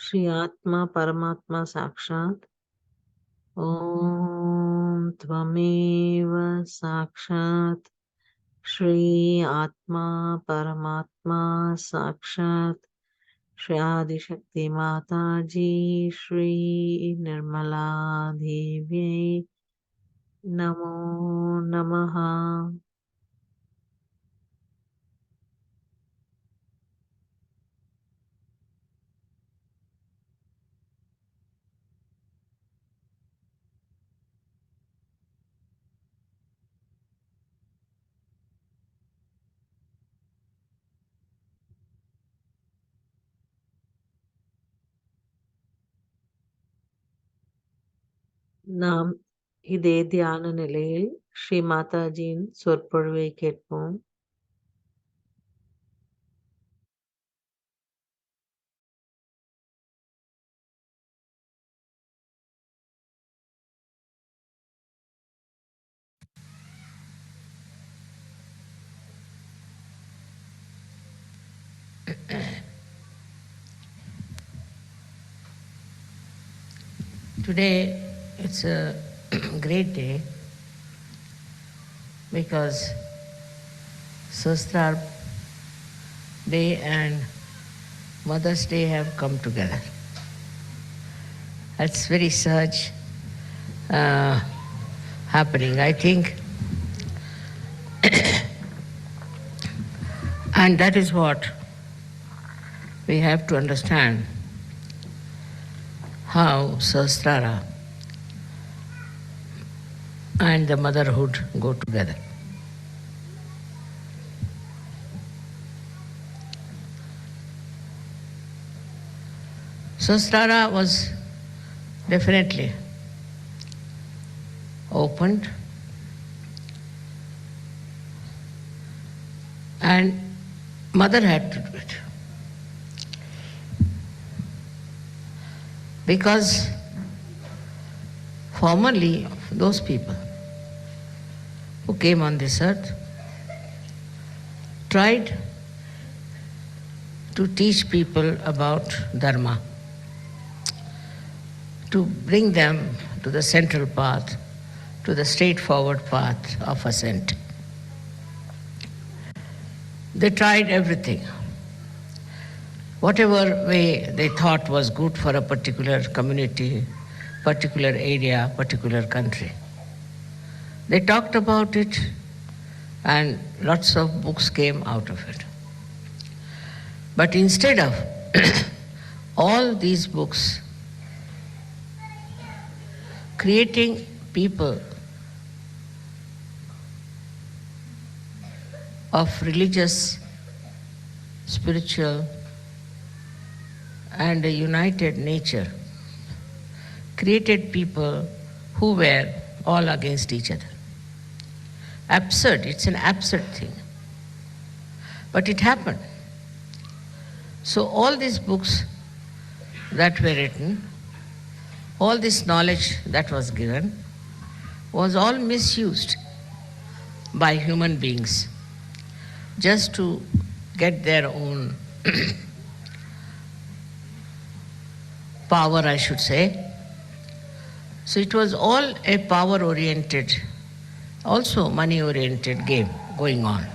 ஸ்ரீ ஆத்மா பரமாத்மா சாக்ஷாத். ஓம் त्वमेव சாக்ஷாத் ஸ்ரீ ஆத்மா பரமாத்மா சாக்ஷாத் ஸ்ரீ ஆதிசக்தி மாதாஜி ஸ்ரீ நிர்மலா தேவ்யை நமோ நமஹ. நாம் இதே தியான நிலையில் ஸ்ரீ மாதாஜியின் சொற்பொழிவை கேட்போம். Today it's a great day because Sahasrar Day and Mother's Day have come together. That's very such happening, I think. And that is what we have to understand, how Sahasrara and the motherhood go together. Sahasrara was definitely opened and mother had to do it. Because formerly those people who came on this earth tried to teach people about Dharma, to bring them to the central path, to the straightforward path of ascent. They tried everything. Whatever way they thought was good for a particular community, particular area, particular country. They talked about it and lots of books came out of it. But instead of all these books creating people of religious, spiritual, and a united nature created people who were all against each other. Absurd, it's an absurd thing. But it happened. So all these books that were written, all this knowledge that was given, was all misused by human beings just to get their own power, I should say. So it was all a power-oriented, also money-oriented game going on.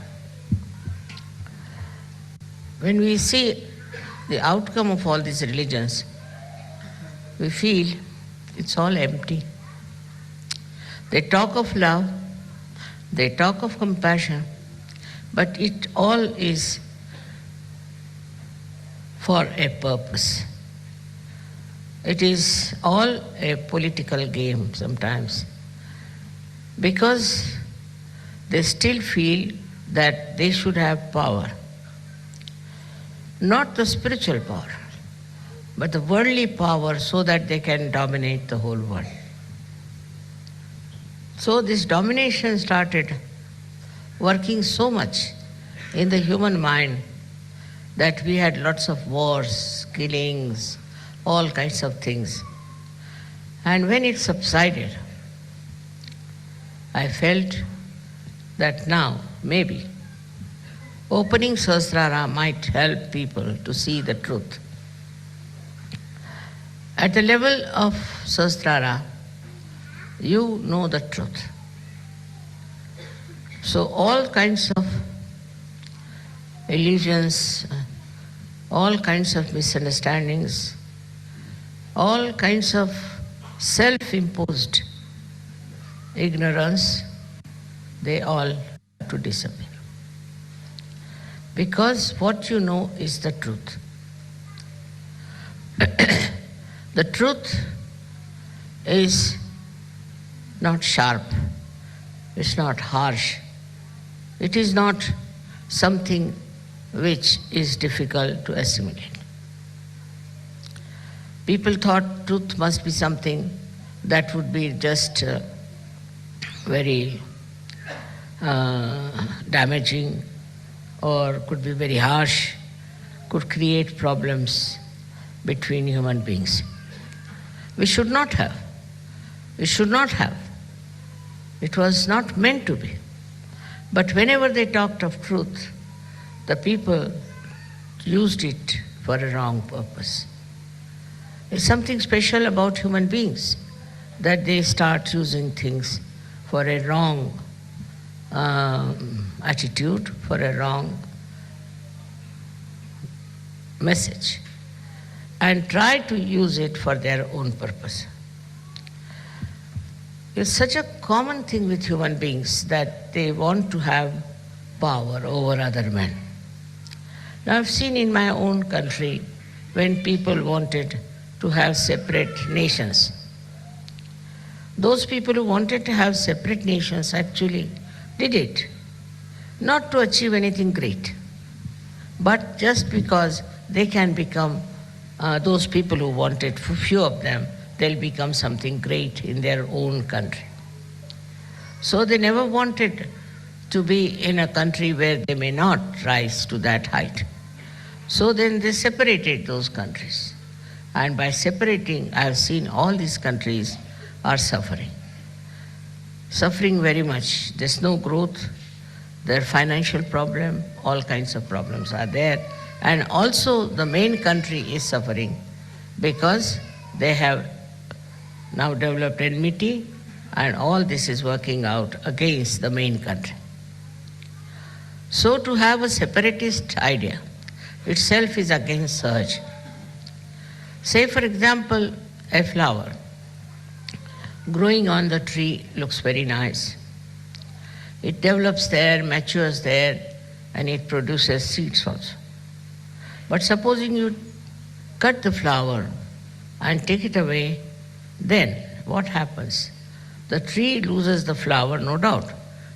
When we see the outcome of all these religions, we feel it's all empty. They talk of love, they talk of compassion, but it all is for a purpose. It is all a political game sometimes, because they still feel that they should have power. Not the spiritual power, but the worldly power, so that they can dominate the whole world. So this domination started working so much in the human mind that we had lots of wars, killings, all kinds of things. And when it subsided, I felt that now, maybe, opening Sahasrara might help people to see the truth. At the level of Sahasrara, you know the truth. So all kinds of illusions, all kinds of misunderstandings, all kinds of self-imposed ignorance, they all have to disappear. Because what you know is the truth. The truth is not sharp, it's not harsh, it is not something which is difficult to assimilate. People thought truth must be something that would be just very damaging, or could be very harsh, could create problems between human beings. We should not have. We should not have. It was not meant to be. But whenever they talked of truth, the people used it for a wrong purpose. It's something special about human beings, that they start using things for a wrong attitude, for a wrong message, and try to use it for their own purpose. It's such a common thing with human beings that they want to have power over other men. Now I've seen in my own country when people wanted to have separate nations. Those people who wanted to have separate nations actually did it, not to achieve anything great, but just because they can become, those people who wanted, few of them, they'll become something great in their own country. So they never wanted to be in a country where they may not rise to that height. So then they separated those countries. And by separating, I have seen all these countries are suffering. Suffering very much. There's no growth, their financial problem, all kinds of problems are there. And also the main country is suffering because they have now developed enmity, and all this is working out against the main country. So to have a separatist idea itself is against Sahaj. Say for example, a flower growing on the tree looks very nice. It develops there, matures there, and it produces seeds also. But supposing you cut the flower and take it away, then what happens? The tree loses the flower, no doubt,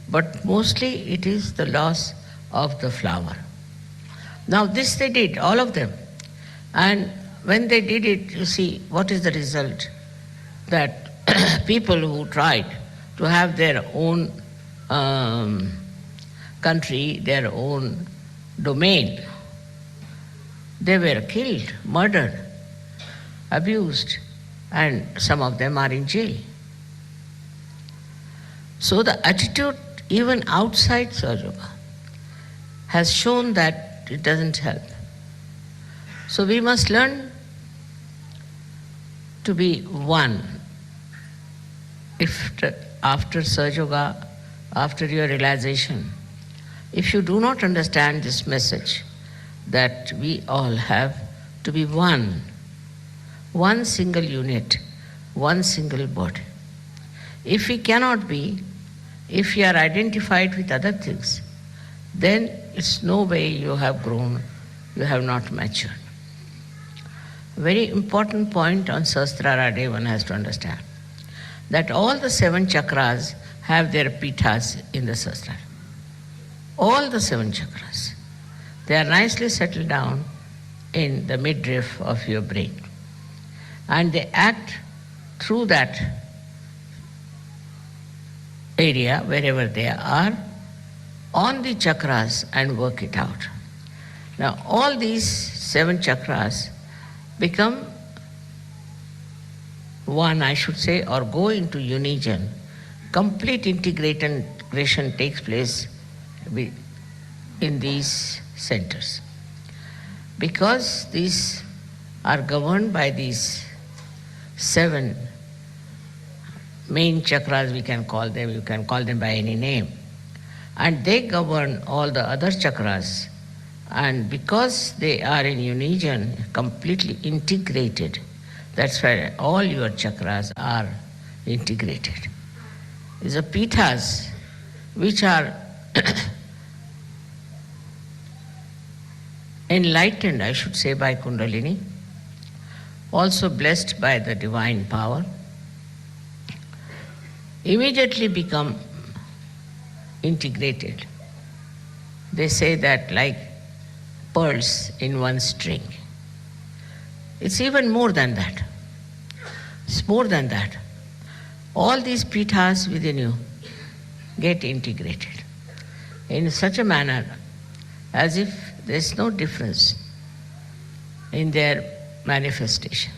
but mostly it is the loss of the flower. Now this they did, all of them. And when they did it, you see, what is the result? That people who tried to have their own country, their own domain, they were killed, murdered, abused, and some of them are in jail. So the attitude even outside Sahaja has shown that it doesn't help. So we must learn to be one. If after Sahaja Yoga, after your realization, if you do not understand this message that we all have to be one single unit, one single body. If we cannot be, if you are identified with other things, then it's no way you have grown, you have not matured. Very important point on Sahasrara Day one has to understand, that all the 7 chakras have their pithas in the Sahasrara. All the 7 chakras. They are nicely settled down in the midriff of your brain. And they act through that area, wherever they are, on the chakras and work it out. Now, all these 7 chakras become one, I should say, or go into unison. Complete integration takes place in these centers. Because these are governed by these 7 main chakras, we can call them, you can call them by any name. And they govern all the other chakras. And because they are in unison, completely integrated, that's why all your chakras are integrated. These are pithas, which are enlightened, I should say, by Kundalini, also blessed by the divine power, immediately become integrated. They say that like pearls in one string. It's even more than that. It's more than that. All these pithas within you get integrated in such a manner as if there's no difference in their manifestation.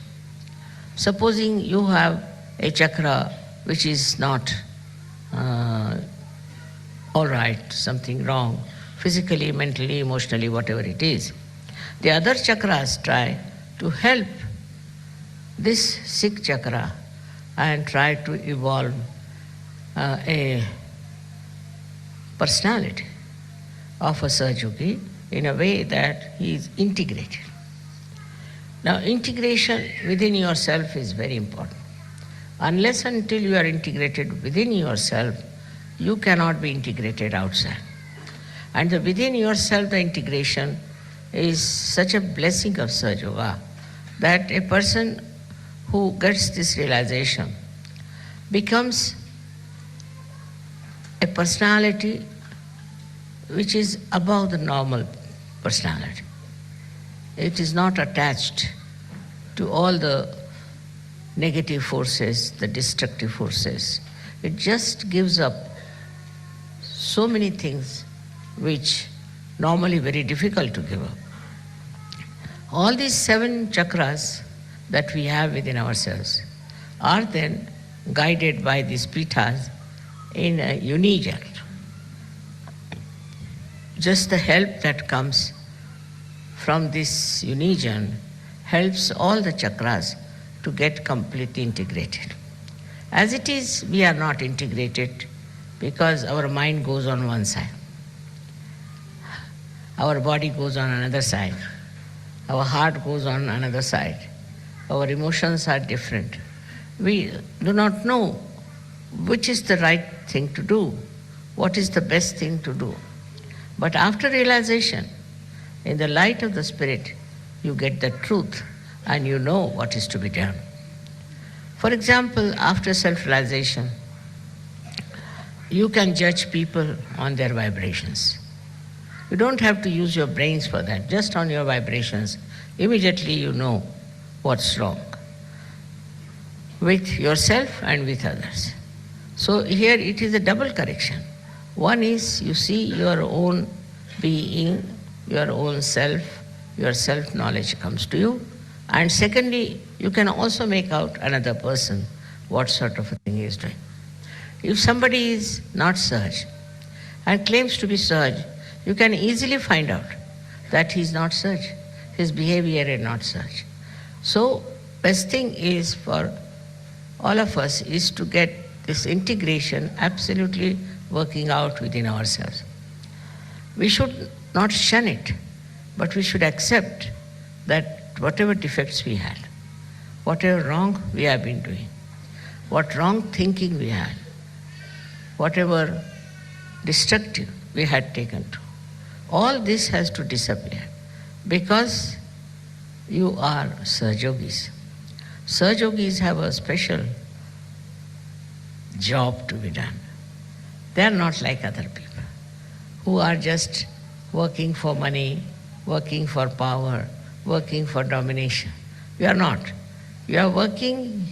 Supposing you have a chakra which is not all right, something wrong, physically, mentally, emotionally, whatever it is, the other chakras try to help this sick chakra and try to evolve a personality of a Sahaja in a way that he is integrated. Now, integration within yourself is very important. Unless until you are integrated within yourself, you cannot be integrated outside. And within yourself, the integration is such a blessing of Sahaja Yoga that a person who gets this realization becomes a personality which is above the normal personality. It is not attached to all the negative forces, the destructive forces. It just gives up so many things which normally very difficult to give up. All these 7 chakras that we have within ourselves are then guided by these pithas in a unison. Just the help that comes from this unison helps all the chakras to get completely integrated. As it is, we are not integrated because our mind goes on one side. Our body goes on another side. Our heart goes on another side. Our emotions are different. We do not know which is the right thing to do, what is the best thing to do. But after realization, in the light of the Spirit, you get the truth and you know what is to be done. For example, after self-realization, you can judge people on their vibrations. You don't have to use your brains for that. Just on your vibrations, immediately you know what's wrong with yourself and with others. So here it is a double correction. One is you see your own being, your own self, your self-knowledge comes to you. And secondly, you can also make out another person, what sort of a thing he is doing. If somebody is not Sahaj and claims to be Sahaj, you can easily find out that he is not Sahaj. His behavior is not Sahaj. So, best thing is for all of us is to get this integration absolutely working out within ourselves. We should not shun it, but we should accept that whatever defects we had, whatever wrong we have been doing, what wrong thinking we had, whatever destructive we had taken to, all this has to disappear because you are Sahajogis. Sahajogis have a special job to be done. They are not like other people who are just working for money, working for power, working for domination. You are not. You are working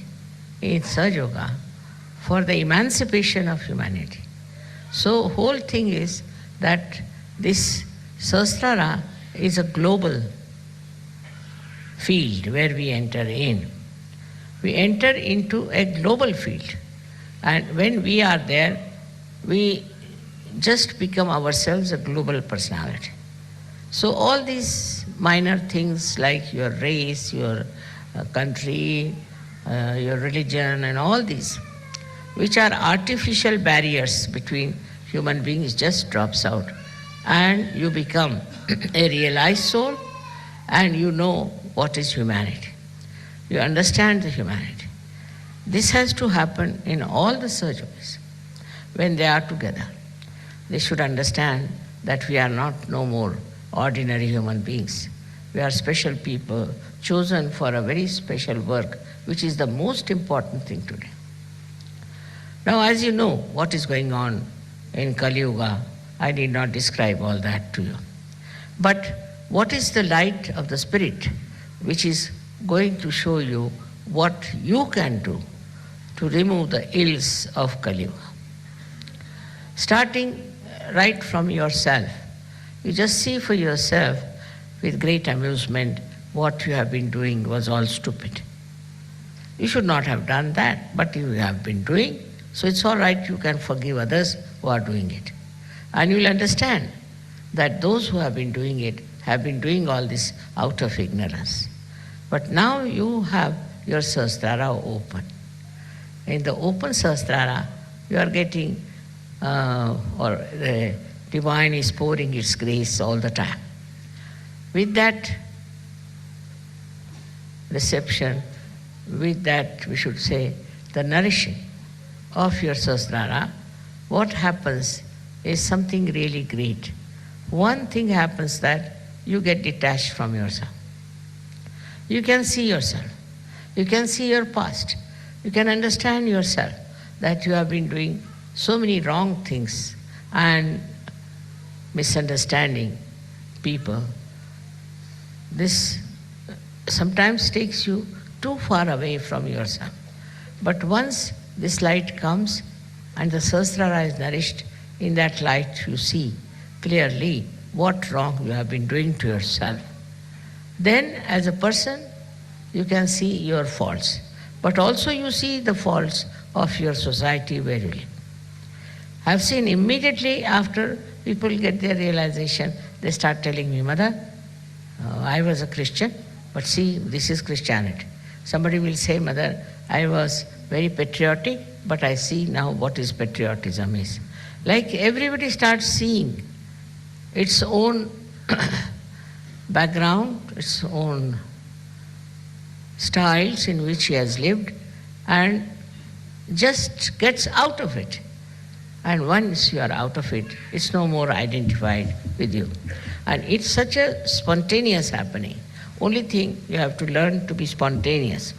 in Sahaja for the emancipation of humanity. So whole thing is that this Sahasrara is a global field where we enter in. We enter into a global field. And when we are there, we just become ourselves a global personality. So all these minor things like your race, your country, your religion and all these, which are artificial barriers between human beings, just drops out. And you become a realized soul and you know what is humanity. You understand the humanity. This has to happen in all the surgeries. When they are together, they should understand that we are not no more ordinary human beings. We are special people chosen for a very special work, which is the most important thing today. Now, as you know what is going on in Kali Yuga, I need not describe all that to you. But what is the light of the Spirit which is going to show you what you can do to remove the ills of Kali Yuga? Starting right from yourself. You just see for yourself with great amusement what you have been doing was all stupid. You should not have done that, but you have been doing, so it's all right, you can forgive others who are doing it. And you will understand that those who have been doing it have been doing all this out of ignorance. But now you have your Sahasrara open. In the open Sahasrara, you are getting or the divine is pouring its grace all the time. With that reception, with that, we should say, the nourishing of your Sahasrara, what happens is something really great. One thing happens that you get detached from yourself. You can see yourself. You can see your past. You can understand yourself that you have been doing so many wrong things and misunderstanding people. This sometimes takes you too far away from yourself. But once this light comes and the Sahasrara is nourished, in that light you see clearly what wrong you have been doing to yourself. Then as a person, you can see your faults. But also you see the faults of your society where you live. I've seen immediately after people get their realization, they start telling me, Mother, I was a Christian, but see, this is Christianity. Somebody will say, Mother, I was very patriotic, but I see now what is patriotism is. Like everybody starts seeing its own background, its own styles in which he has lived, and just gets out of it. And once you are out of it, it's no more identified with you. And it's such a spontaneous happening. Only thing, you have to learn to be spontaneous.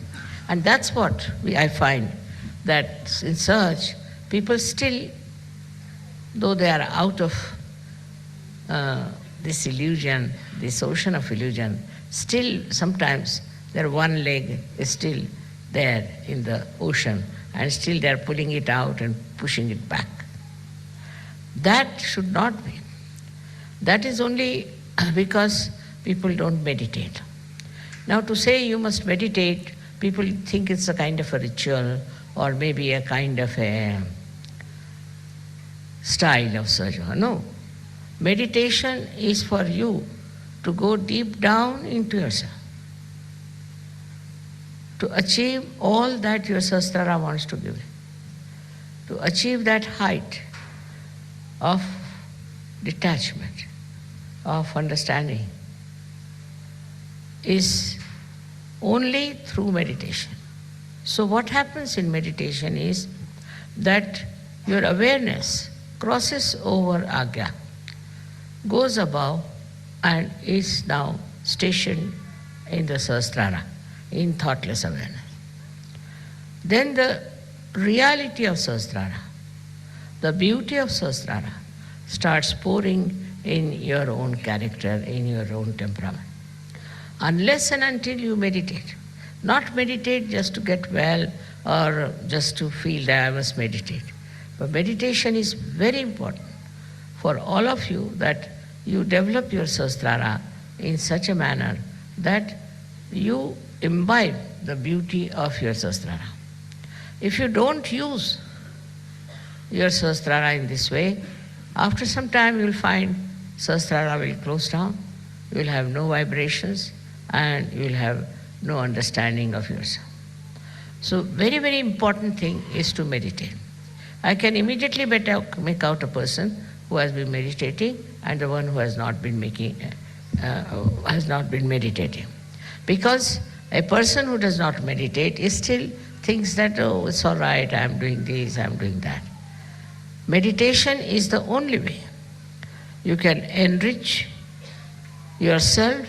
And that's what I find, that in Sahaj, people still, though they are out of this illusion, this ocean of illusion, still sometimes their one leg is still there in the ocean and still they are pulling it out and pushing it back. That should not be. That is only because people don't meditate. Now to say you must meditate, people think it's a kind of a ritual or maybe a kind of a style of Sahajaya. No. Meditation is for you to go deep down into yourself, to achieve all that your Sahasrara wants to give you, to achieve that height of detachment, of understanding, is only through meditation. So what happens in meditation is that your awareness crosses over Agya, goes above and is now stationed in the Sahasrara, in thoughtless awareness. Then the reality of Sahasrara, the beauty of Sahasrara starts pouring in your own character, in your own temperament. Unless and until you meditate, not meditate just to get well or just to feel that I must meditate. But meditation is very important for all of you, that you develop your Sahasrara in such a manner that you imbibe the beauty of your Sahasrara. If you don't use your Sahasrara in this way, after some time you will find Sahasrara will close down, you will have no vibrations and you will have no understanding of yourself. So very, very important thing is to meditate. I can immediately make out a person who has been meditating and the one who has not been meditating. Because a person who does not meditate is still thinks that, oh, it's all right, I'm doing this, I'm doing that. Meditation is the only way you can enrich yourself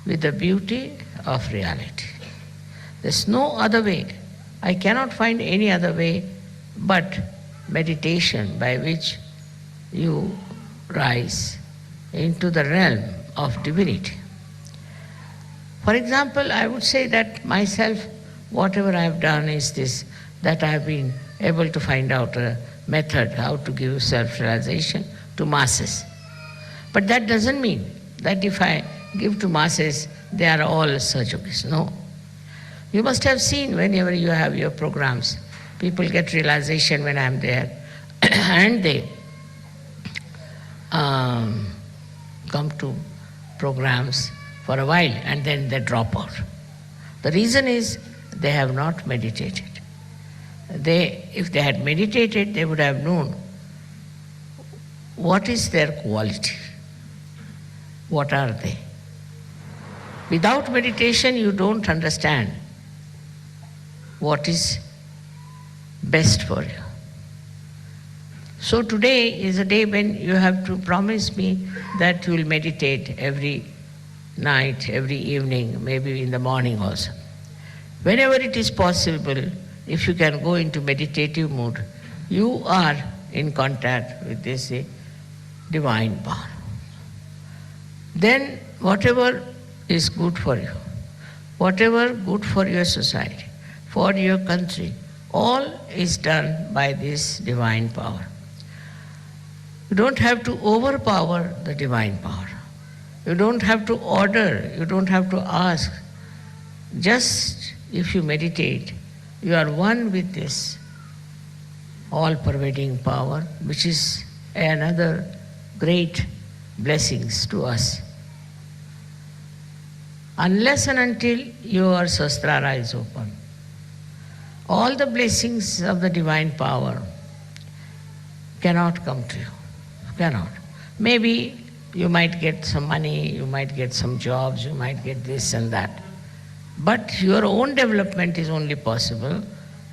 with the beauty of reality. There's no other way. I cannot find any other way but meditation by which you rise into the realm of divinity. For example, I would say that myself, whatever I have done is this, that I have been able to find out a method how to give self-realization to masses. But that doesn't mean that if I give to masses, they are all Sahajogis. No. You must have seen whenever you have your programs, people get realization when I am there and they come to programs for a while and then they drop out. The reason is they have not meditated. If they had meditated, they would have known what is their quality, what are they. Without meditation, you don't understand what is best for you. So today is a day when you have to promise me that you will meditate every night, every evening, maybe in the morning also. Whenever it is possible, if you can go into meditative mood, you are in contact with this divine power. Then whatever is good for you, whatever good for your society, for your country, all is done by this divine power. You don't have to overpower the divine power. You don't have to order, you don't have to ask. Just if you meditate, you are one with this all-pervading power, which is another great blessings to us. Unless and until your Sahasrara is open, all the blessings of the divine power cannot come to you. Cannot. Maybe you might get some money, you might get some jobs, you might get this and that. But your own development is only possible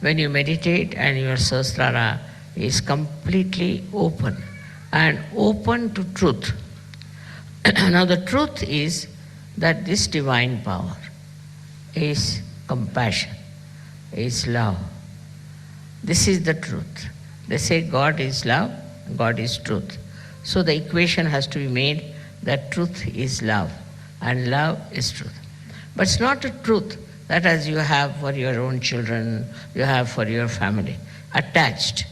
when you meditate and your Sahasrara is completely open and open to truth. Now the truth is that this divine power is compassion, is love. This is the truth. They say God is love, God is truth. So the equation has to be made that truth is love and love is truth. But it's not a truth that as you have for your own children, you have for your family. Attached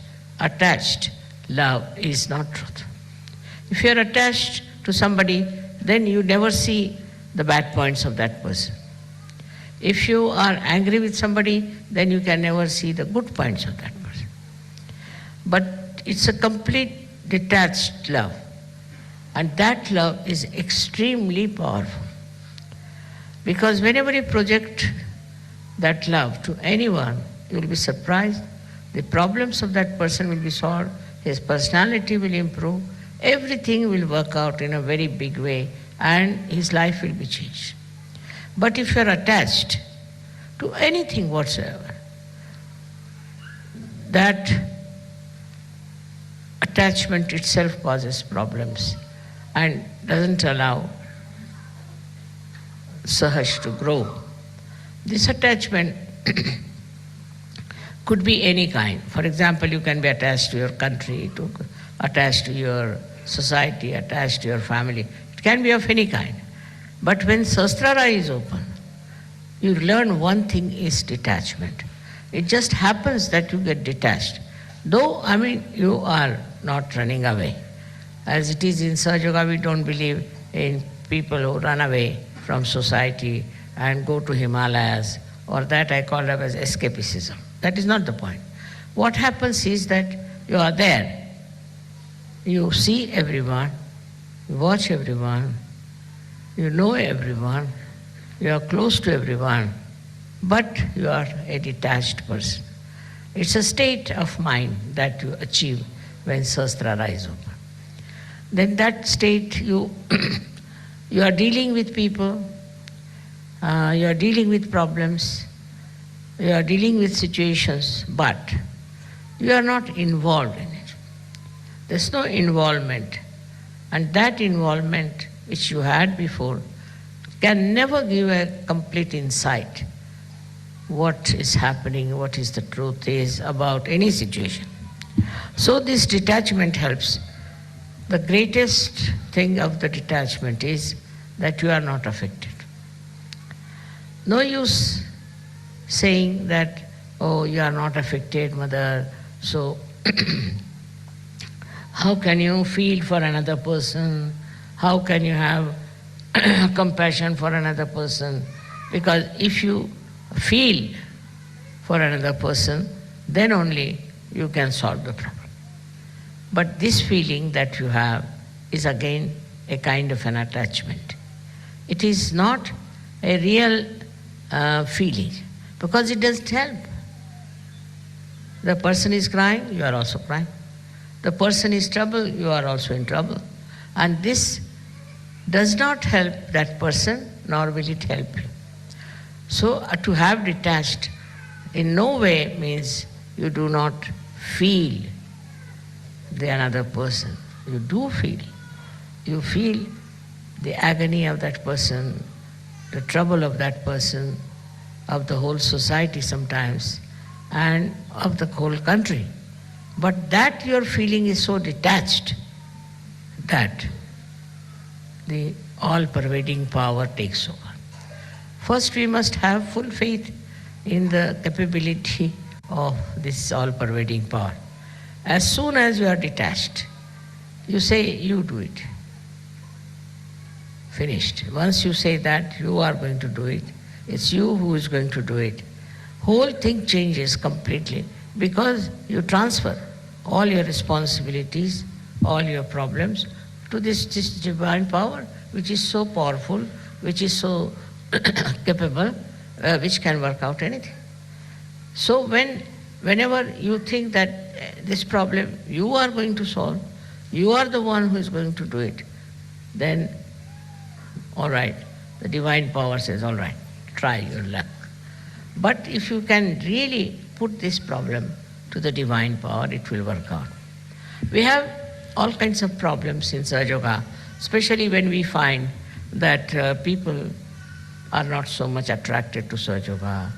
love is not truth. If you are attached to somebody, then you never see the bad points of that person. If you are angry with somebody, then you can never see the good points of that person. But it's a complete detached love. And that love is extremely powerful. Because whenever you project that love to anyone, you will be surprised. The problems of that person will be solved, his personality will improve, everything will work out in a very big way, and his life will be changed. But if you are attached to anything whatsoever, that attachment itself causes problems and doesn't allow Sahaj to grow. This attachment could be any kind. For example, you can be attached to your country, attached to your society, attached to your family. It can be of any kind. But when Sahasrara is open, you learn one thing is detachment. It just happens that you get detached. Though, you are not running away. As it is in Sahaja Yoga, we don't believe in people who run away from society and go to Himalayas, or that I call it as escapism. That is not the point. What happens is that you are there. You see everyone, you watch everyone, you know everyone, you are close to everyone, but you are a detached person. It's a state of mind that you achieve when Sahasrara is open. Then that state, you are dealing with people, you are dealing with problems, you are dealing with situations, but you are not involved in it. There's no involvement. And that involvement which you had before can never give a complete insight what is happening, what is the truth is about any situation. So this detachment helps. The greatest thing of the detachment is that you are not affected. No use saying that, oh, you are not affected, mother, so how can you feel for another person? How can you have compassion for another person? Because if you feel for another person, then only you can solve the problem. But this feeling that you have is again a kind of an attachment. It is not a real feeling, because it doesn't help. The person is crying, you are also crying. The person is in trouble, you are also in trouble. And this does not help that person, nor will it help you. So to have detached in no way means you do not feel the another person. You do feel. You feel the agony of that person, the trouble of that person, of the whole society sometimes, and of the whole country. But that your feeling is so detached that the all-pervading power takes over. First, we must have full faith in the capability of this all-pervading power. As soon as you are detached, you say, you do it. Finished. Once you say that, you are going to do it, it's you who is going to do it. Whole thing changes completely, because you transfer all your responsibilities, all your problems to this divine power, which is so powerful, which is so capable, which can work out anything. So whenever you think that this problem you are going to solve, you are the one who is going to do it, then all right, the divine power says, all right, try your luck. But if you can really put this problem to the divine power, it will work out. We have all kinds of problems in Sahaja Yoga, especially when we find that people are not so much attracted to Sahaja Yoga.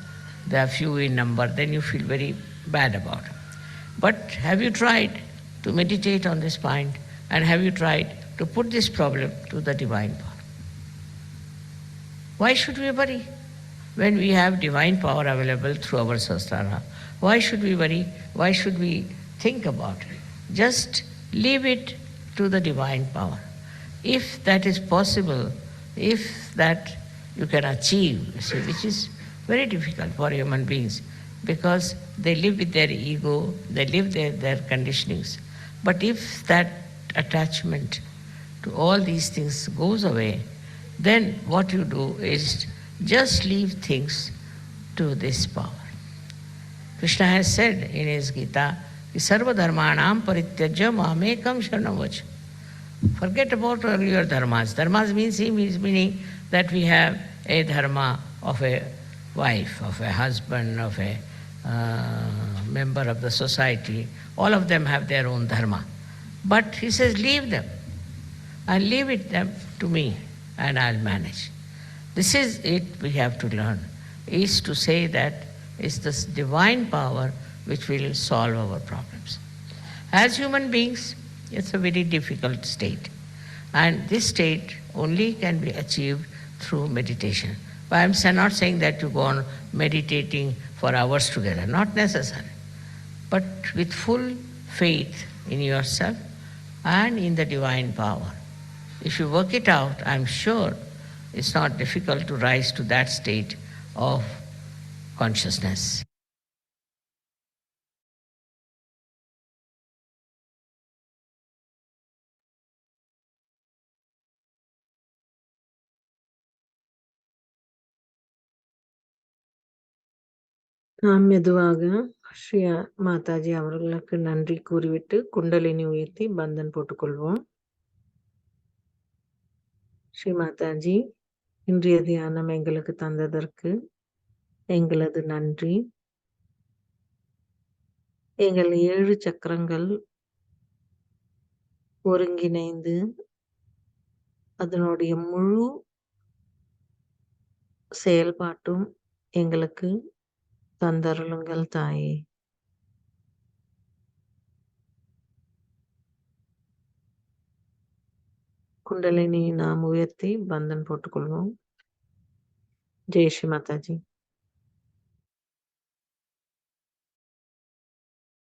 They are few in number, then you feel very bad about it. But have you tried to meditate on this point, and have you tried to put this problem to the divine power. Why should we worry when we have divine power available through our sastra? Why should we worry? Why should we think about it? Just leave it to the divine power. If that is possible, if that you can achieve, you see, which is very difficult for human beings because they live with their ego, they live their conditionings. But if that attachment to all these things goes away, then what you do is just leave things to this power. Krishna has said in his Gita, Sarva dharmanam parityajya mamekam sharanam vacha. Forget about all your dharmas. Dharmas means meaning that we have a dharma of a wife, of a husband, of a member of the society. All of them have their own dharma. But he says, leave them. And leave it them to me and I'll manage. This is it we have to learn, is to say that it's this divine power which will solve our problems. As human beings, it's a very difficult state. And this state only can be achieved through meditation. But I'm not saying that you go on meditating for hours together, not necessary. But with full faith in yourself and in the divine power. If you work it out, I'm sure it's not difficult to rise to that state of consciousness. நாம் மெதுவாக ஸ்ரீ மாதாஜி அவர்களுக்கு நன்றி கூறிவிட்டு குண்டலினி உயர்த்தி பந்தன் போட்டுக்கொள்வோம். ஸ்ரீ மாதாஜி, இன்றைய தியானம் எங்களுக்கு தந்ததற்கு எங்களது நன்றி. எங்கள் 7 சக்கரங்கள் ஒருங்கிணைந்து அதனுடைய முழு செயல்பாட்டும் எங்களுக்கு தந்தருளுங்கள் தாயே. குண்டலினி நாம் உயர்த்தி பந்தன் போட்டுக்கொள்வோம். ஜெய் ஸ்ரீ மாதாஜி.